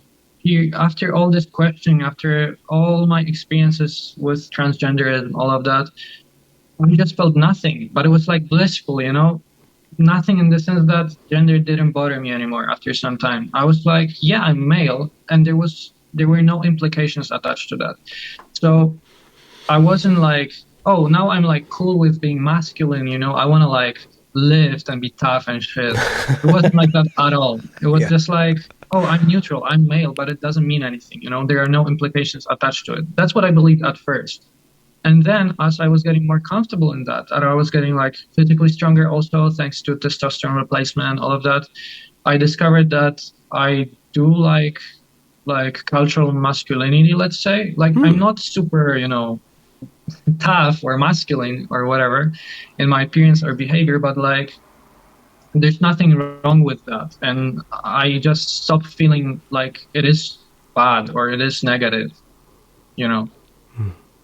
after all this questioning, after all my experiences with transgenderism, all of that, I just felt nothing. But it was like blissful, nothing in the sense that gender didn't bother me anymore after some time. I was like, yeah, I'm male, and there were no implications attached to that. So I wasn't like, oh, now I'm like cool with being masculine, I want to like lift and be tough and shit. It wasn't like that at all. It was Yeah. just like, oh, I'm neutral, I'm male, but it doesn't mean anything, there are no implications attached to it. That's what I believed at first. And then as I was getting more comfortable in that, and I was getting like physically stronger also thanks to testosterone replacement, all of that, I discovered that I do like cultural masculinity, let's say. Like I'm not super, tough or masculine or whatever in my appearance or behavior, but like there's nothing wrong with that. And I just stopped feeling like it is bad or it is negative, you know.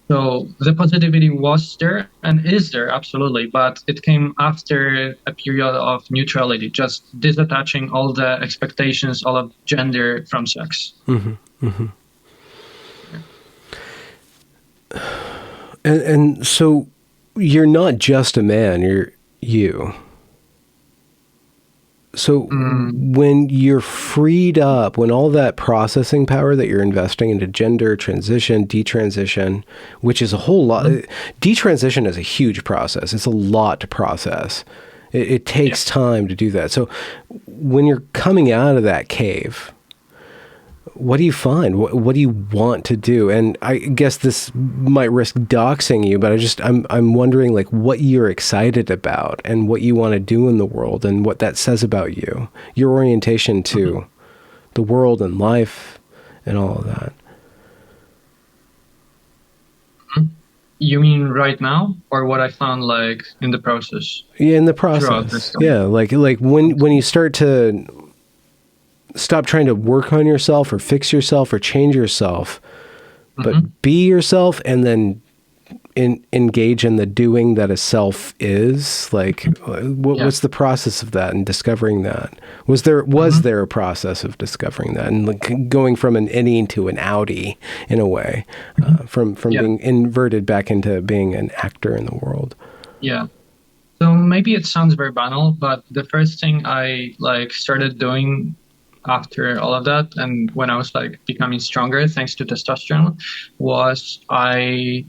So the positivity was there and is there, absolutely, but it came after a period of neutrality, just disattaching all the expectations, all of gender from sex. Yeah. And so you're not just a man, you're you. So when you're freed up, when all that processing power that you're investing into gender transition, detransition, which is a whole lot, detransition is a huge process. It's a lot to process. It takes time to do that. So when you're coming out of that cave, what do you find? What do you want to do? And I guess this might risk doxing you, but I'm wondering like what you're excited about and what you want to do in the world and what that says about you, your orientation to the world and life and all of that. You mean right now, or what I found like in the process? Yeah, in the Throughout this process. time? Yeah, like when you start to stop trying to work on yourself or fix yourself or change yourself, but be yourself and then engage in the doing that a self is. Like, what's the process of that and discovering that? Was there a process of discovering that and like going from an innie to an outie in a way, from being inverted back into being an actor in the world? Yeah. So maybe it sounds very banal, but the first thing I like started doing after all of that, and when I was like becoming stronger thanks to testosterone, was I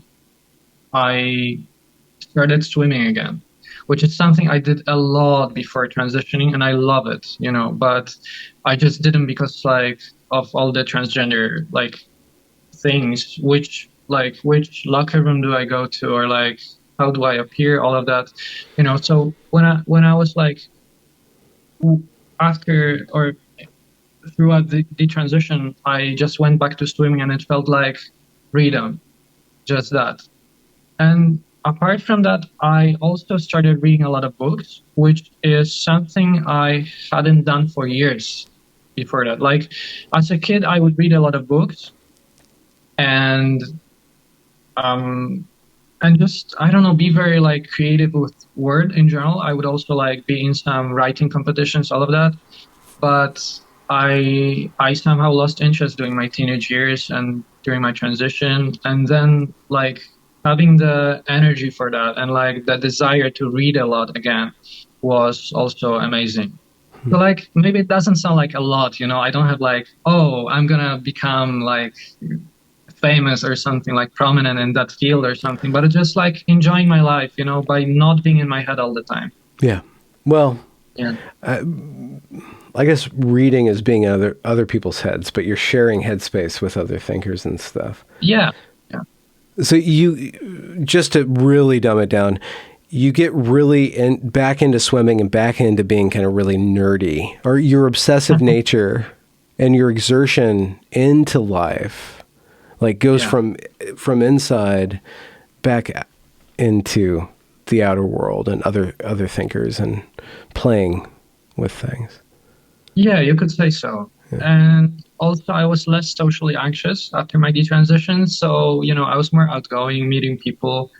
started swimming again, which is something I did a lot before transitioning, and I love it, but I just didn't because like of all the transgender like things, which locker room do I go to, or like how do I appear, all of that, So when I was like after or throughout the transition, I just went back to swimming and it felt like freedom, just that. And apart from that, I also started reading a lot of books, which is something I hadn't done for years before that. Like as a kid, I would read a lot of books and just, I don't know, be very like creative with word in general. I would also like be in some writing competitions, all of that. But I somehow lost interest during my teenage years and during my transition. And then like having the energy for that and like the desire to read a lot again was also amazing. So like maybe it doesn't sound like a lot, I don't have like, oh, I'm gonna become like famous or something, like prominent in that field or something, but it's just like enjoying my life, by not being in my head all the time. Yeah. Well, yeah. I guess reading is being in other people's heads, but you're sharing headspace with other thinkers and stuff. Yeah. Yeah. So you, just to really dumb it down, you get really back into swimming and back into being kind of really nerdy, or your obsessive nature and your exertion into life, like goes from inside back into the outer world and other thinkers and playing with things. Yeah, you could say so. Yeah. And also I was less socially anxious after my detransition. So, I was more outgoing, meeting people.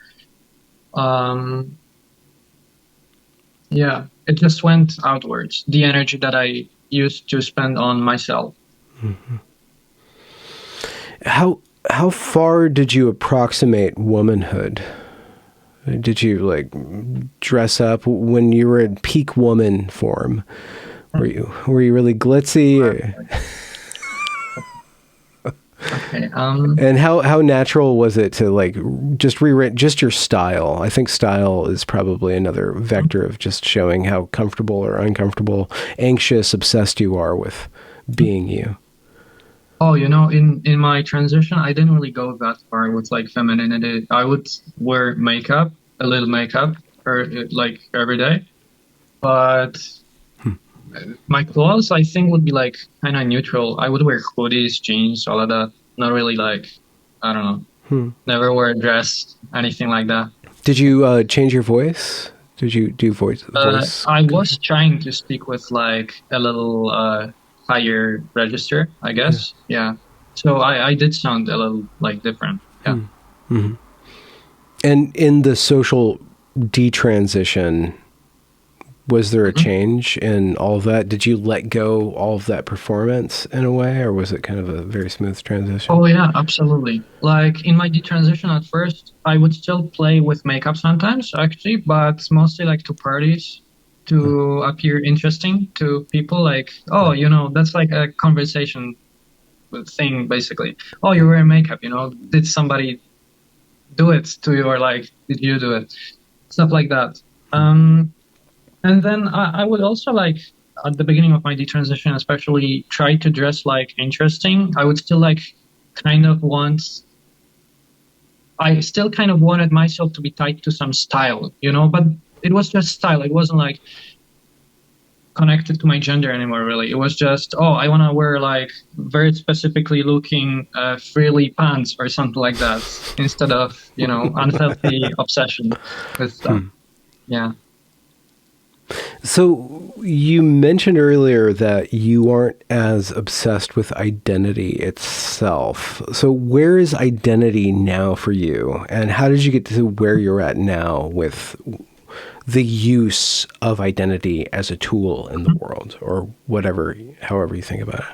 Yeah, it just went outwards. The energy that I used to spend on myself. Mm-hmm. How far did you approximate womanhood? Did you like dress up when you were in peak woman form? Were you really glitzy? Okay. And how natural was it to like just rewrite just your style? I think style is probably another vector of just showing how comfortable or uncomfortable, anxious, obsessed you are with being you. Oh, in my transition, I didn't really go that far with like femininity. I would wear makeup, a little makeup, or like every day. But my clothes, I think, would be like kind of neutral. I would wear hoodies, jeans, all of that. Not really like, I don't know, Hmm. never wear a dress, anything like that. Did you change your voice? Did you do voice I was control? trying to speak with like a little higher register, I Yeah. guess. Yeah. So I did sound a little like different. Yeah. Hmm. And in the social detransition, was there a Mhm. change in all of that? Did you let go all of that performance in a way, or was it kind of a very smooth transition? Oh yeah, absolutely. Like in my detransition at first, I would still play with makeup sometimes, actually, but mostly like to parties Huh. to appear interesting to people. Like, oh, Right. that's like a conversation thing, basically. Oh, you're wearing makeup, did somebody do it to you, or like, did you do it? Stuff like that. Um, and then I would also like at the beginning of my detransition, especially try to dress like interesting. I would still like kind of want I still kind of wanted myself to be tied to some style, but it was just style. It wasn't like connected to my gender anymore, really. It was just, oh, I want to wear like very specifically looking frilly pants or something like that instead of, unhealthy obsession with stuff. Yeah. So you mentioned earlier that you aren't as obsessed with identity itself. So where is identity now for you? And how did you get to where you're at now with the use of identity as a tool in the world, or whatever, however you think about it?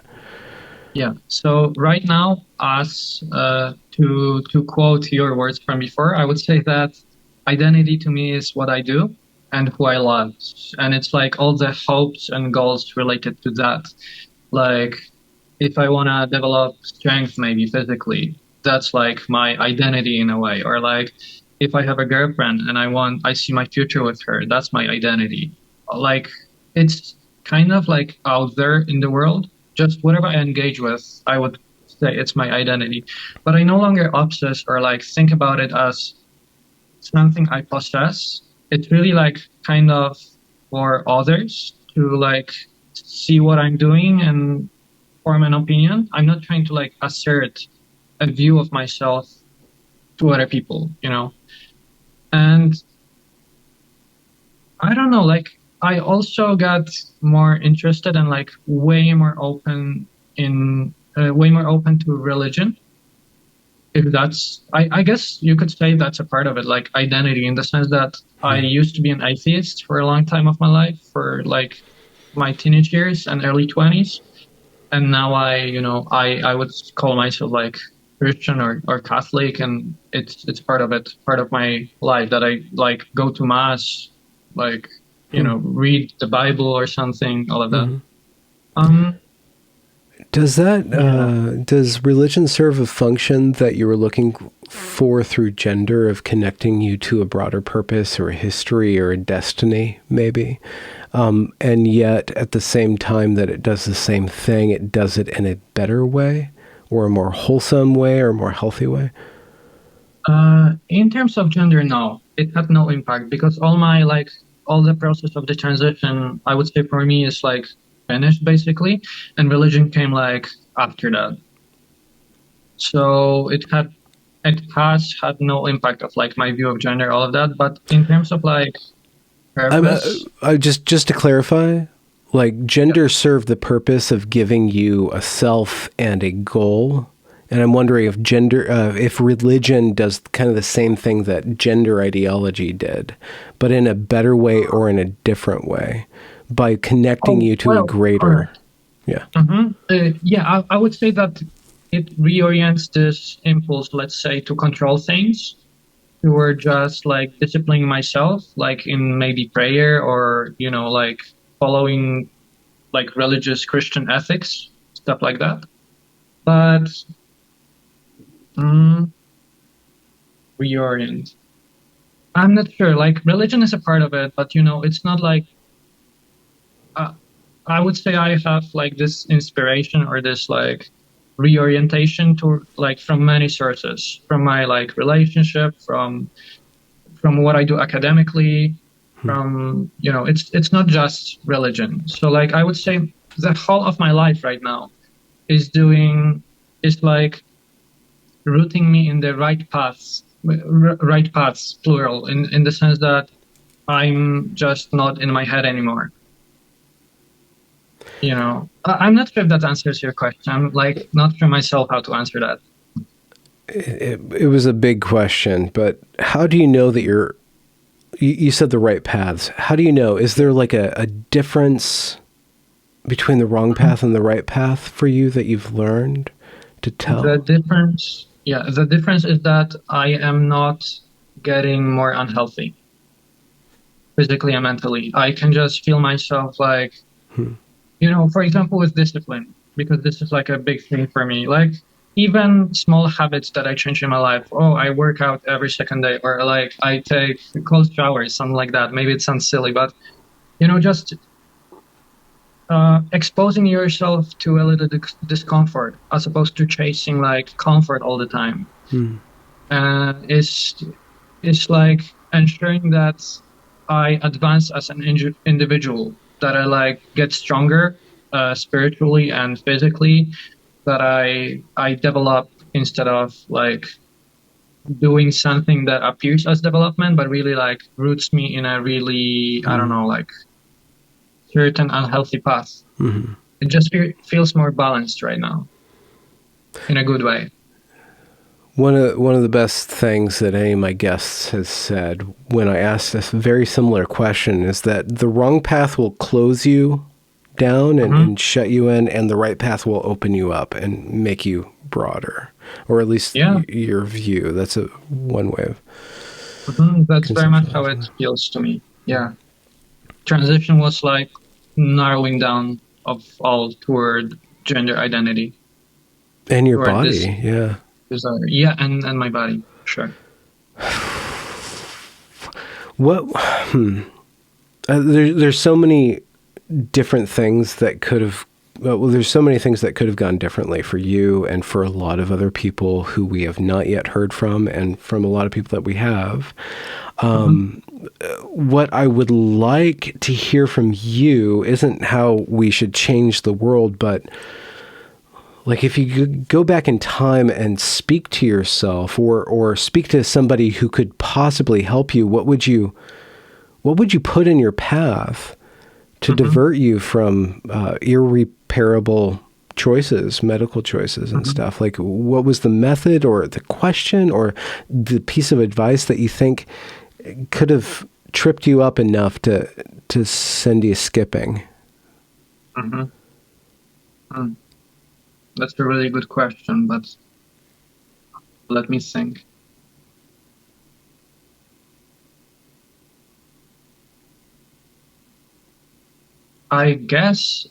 Yeah. So right now, as to quote your words from before, I would say that identity to me is what I do and who I love, and it's like all the hopes and goals related to that. Like if I want to develop strength, maybe physically, that's like my identity in a way. Or like if I have a girlfriend and I see my future with her, that's my identity. Like it's kind of like out there in the world. Just whatever I engage with, I would say it's my identity. But I no longer obsess or like think about it as something I possess. It's really like kind of for others to like see what I'm doing and form an opinion. I'm not trying to like assert a view of myself to other people. And I don't know, like I also got more interested and like way more open to religion. If that's, I guess you could say that's a part of it, like identity, in the sense that I used to be an atheist for a long time of my life, for like my teenage years and early 20s. And now I would call myself like Christian or Catholic, and it's part of it, part of my life, that I like go to mass, like read the Bible or something, all of that. Um, yeah. Does religion serve a function that you were looking for through gender, of connecting you to a broader purpose or a history or a destiny, maybe? And yet, at the same time that it does the same thing, it does it in a better way, or a more wholesome way, or a more healthy way? In terms of gender, no, it had no impact because all the process of the transition, I would say for me is like finished basically, and religion came like after that. So it has had no impact of like my view of gender, all of that. But in terms of like I'm purpose, just to clarify, like yeah. gender served the purpose of giving you a self and a goal. And I'm wondering if religion does kind of the same thing that gender ideology did, but in a better way or in a different way, by connecting Oh you to a well, all greater. right. Yeah. Yeah, I would say that it reorients this impulse, let's say, to control things, toward just like disciplining myself, like in maybe prayer or, like following like religious Christian ethics, stuff like that. But mm, reorient. I'm not sure. Like religion is a part of it, but it's not like uh, I would say I have like this inspiration or this like. reorientation to like from many sources, from my like relationship, from what I do academically, from it's not just religion. So like I would say the whole of my life right now is like rooting me in the right paths, plural, in the sense that I'm just not in my head anymore. I'm not sure if that answers your question. I'm like not sure myself how to answer that. It was a big question, but how do you know that you said the right paths? How do you know? Is there like a difference between the wrong path and the right path for you that you've learned to tell? The difference is that I am not getting more unhealthy physically and mentally. I can just feel myself like, for example, with discipline, because this is like a big thing for me. Like even small habits that I change in my life. Oh, I work out every second day, or like I take cold showers, something like that. Maybe it sounds silly, but just exposing yourself to a little discomfort as opposed to chasing like comfort all the time is like ensuring that I advance as an individual, that I like get stronger spiritually and physically, that I develop instead of like doing something that appears as development but really like roots me in a really I don't know, like certain unhealthy path. It just feels more balanced right now in a good way. One of the best things that any of my guests has said when I asked this very similar question is that the wrong path will close you down and shut you in, and the right path will open you up and make you broader, or at least your view. That's one way of that's very much how it feels to me. Yeah. Transition was like narrowing down of all toward gender identity. And your body, yeah. Desire. Yeah, and my body, sure. What? There's so many different things that could have. Well, there's so many things that could have gone differently for you and for a lot of other people who we have not yet heard from, and from a lot of people that we have. What I would like to hear from you isn't how we should change the world, but like if you could go back in time and speak to yourself or speak to somebody who could possibly help you, what would you put in your path to divert you from irreparable choices, medical choices and stuff? Like what was the method or the question or the piece of advice that you think could have tripped you up enough to send you skipping? That's a really good question, but let me think. I guess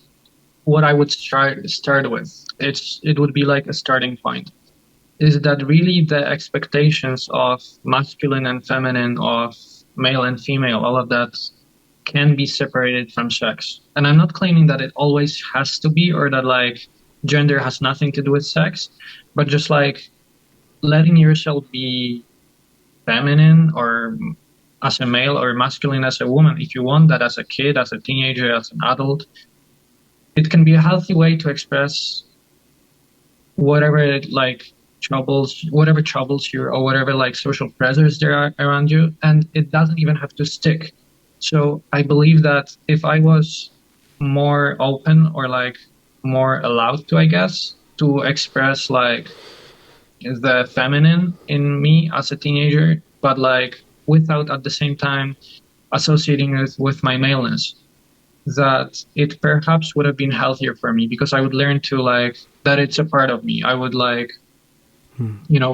what I would start with, it would be like a starting point, is that really the expectations of masculine and feminine, of male and female, all of that can be separated from sex. And I'm not claiming that it always has to be, or that like gender has nothing to do with sex, but just like letting yourself be feminine or as a male, or masculine as a woman, if you want that, as a kid, as a teenager, as an adult. It can be a healthy way to express whatever troubles you, or whatever like social pressures there are around you, and it doesn't even have to stick. So I believe that if I was more open, or like more allowed to, I guess, to express like the feminine in me as a teenager, but like without at the same time associating it with my maleness, that it perhaps would have been healthier for me, because I would learn to like that it's a part of me. I would like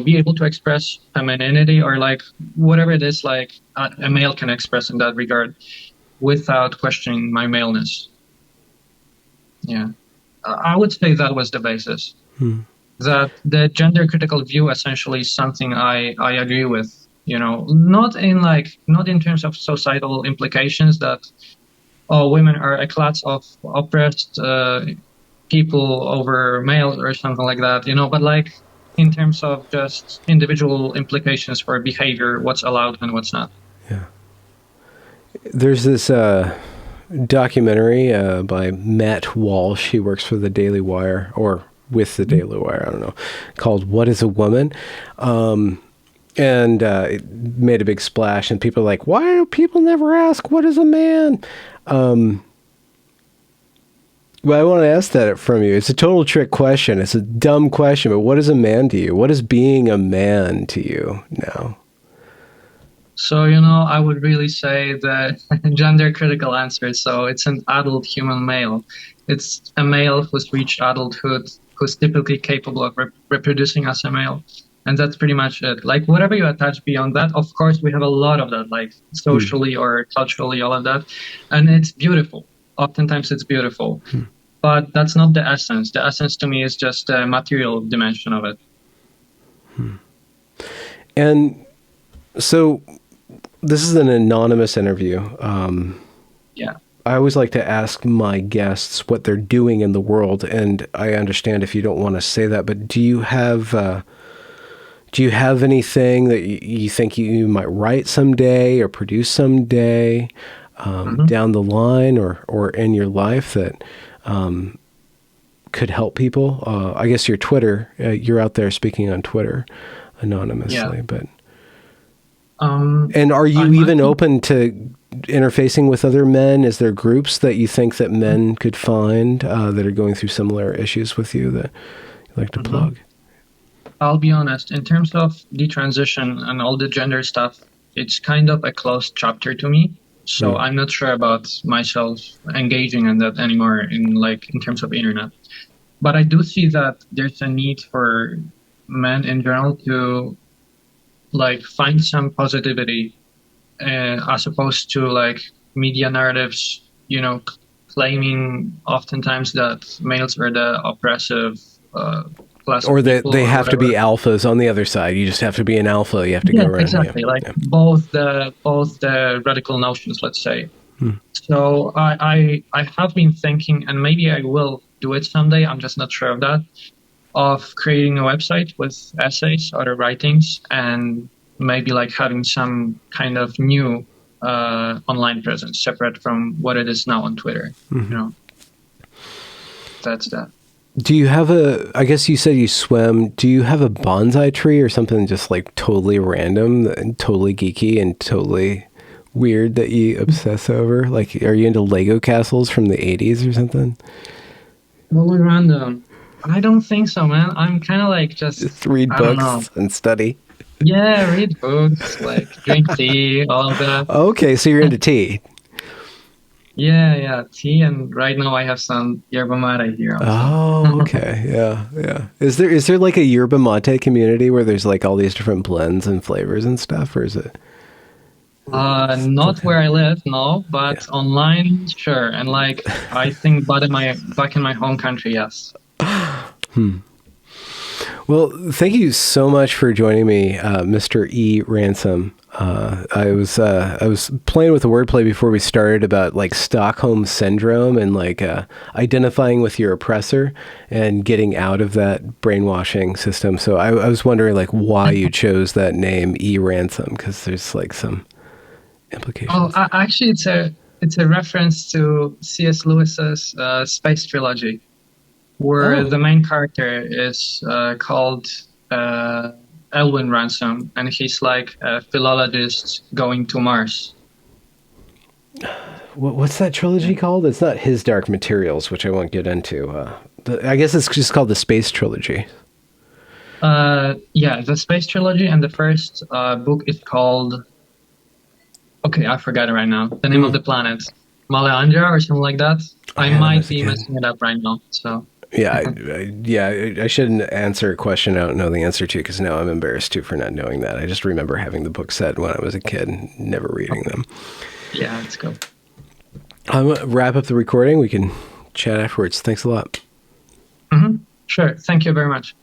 be able to express femininity, or like whatever it is like a male can express in that regard, without questioning my maleness. Yeah, I would say that was the basis. That the gender critical view essentially is something I agree with. Not in terms of societal implications that women are a class of oppressed people over males or something like that, but like in terms of just individual implications for behavior, what's allowed and what's not. Yeah. There's this documentary by Matt Walsh. He works for the Daily Wire, or with the Daily Wire, I don't know, called What is a Woman? And it made a big splash, and people are like, why do people never ask, what is a man? Well, I want to ask that from you. It's a total trick question. It's a dumb question, but what is a man to you? What is being a man to you now? So, I would really say the gender critical answer. So it's an adult human male. It's a male who's reached adulthood, who's typically capable of reproducing as a male. And that's pretty much it. Like whatever you attach beyond that, of course, we have a lot of that, like socially or culturally, all of that. And it's beautiful. Oftentimes it's beautiful. But that's not the essence. The essence to me is just the material dimension of it. And so this is an anonymous interview. Yeah. I always like to ask my guests what they're doing in the world, and I understand if you don't want to say that, but do you have anything that you think you might write someday or produce someday down the line or in your life that could help people? I guess your Twitter, you're out there speaking on Twitter anonymously, but and are you even open to interfacing with other men? Is there groups that you think that men could find that are going through similar issues with you that you'd like to plug? I'll be honest, in terms of detransition and all the gender stuff, it's kind of a closed chapter to me. So I'm not sure about myself engaging in that anymore in terms of internet. But I do see that there's a need for men in general to find some positivity as opposed to media narratives, claiming oftentimes that males are the oppressive class or that people they or have to be whatever. alphas on the other side. You just have to be an alpha. You have to go around. Exactly. Both the radical notions, let's say. So I have been thinking, and maybe I will do it someday, I'm just not sure of that, of creating a website with essays, other writings, and maybe having some kind of new online presence separate from what it is now on Twitter. That's that. Do you have I guess you said you swim. Do you have a bonsai tree or something just totally random and totally geeky and totally weird that you obsess over? Are you into Lego castles from the 80s or something? Totally random. I don't think so, man. I'm kind of Just read books and study. Yeah, read books, drink tea, all of that. Okay, so you're into tea. Yeah, tea, and right now I have some yerba mate here also. Oh, okay, yeah. Is there a yerba mate community where there's all these different blends and flavors and stuff, or is it? Not where I live, no, but online, sure, and I think, but back in my home country, yes. Well, thank you so much for joining me, Mr. E. Ransom. I was playing with the wordplay before we started about Stockholm syndrome and identifying with your oppressor and getting out of that brainwashing system. So I was wondering why you chose that name E. Ransom, because there's some implications. Oh, actually, it's a reference to C.S. Lewis's Space Trilogy, where the main character is called Elwin Ransom, and he's a philologist going to Mars. What's that trilogy called? It's not His Dark Materials, which I won't get into. I guess it's just called the Space Trilogy. Yeah, the Space Trilogy, and the first book is called... Okay, I forgot it right now. The name of the planet. Maleandra or something like that. I might be messing it up right now, so... Yeah, I shouldn't answer a question I don't know the answer to, because now I'm embarrassed too for not knowing that. I just remember having the book set when I was a kid and never reading them. Yeah, let's go. I'm going to wrap up the recording. We can chat afterwards. Thanks a lot. Sure. Thank you very much.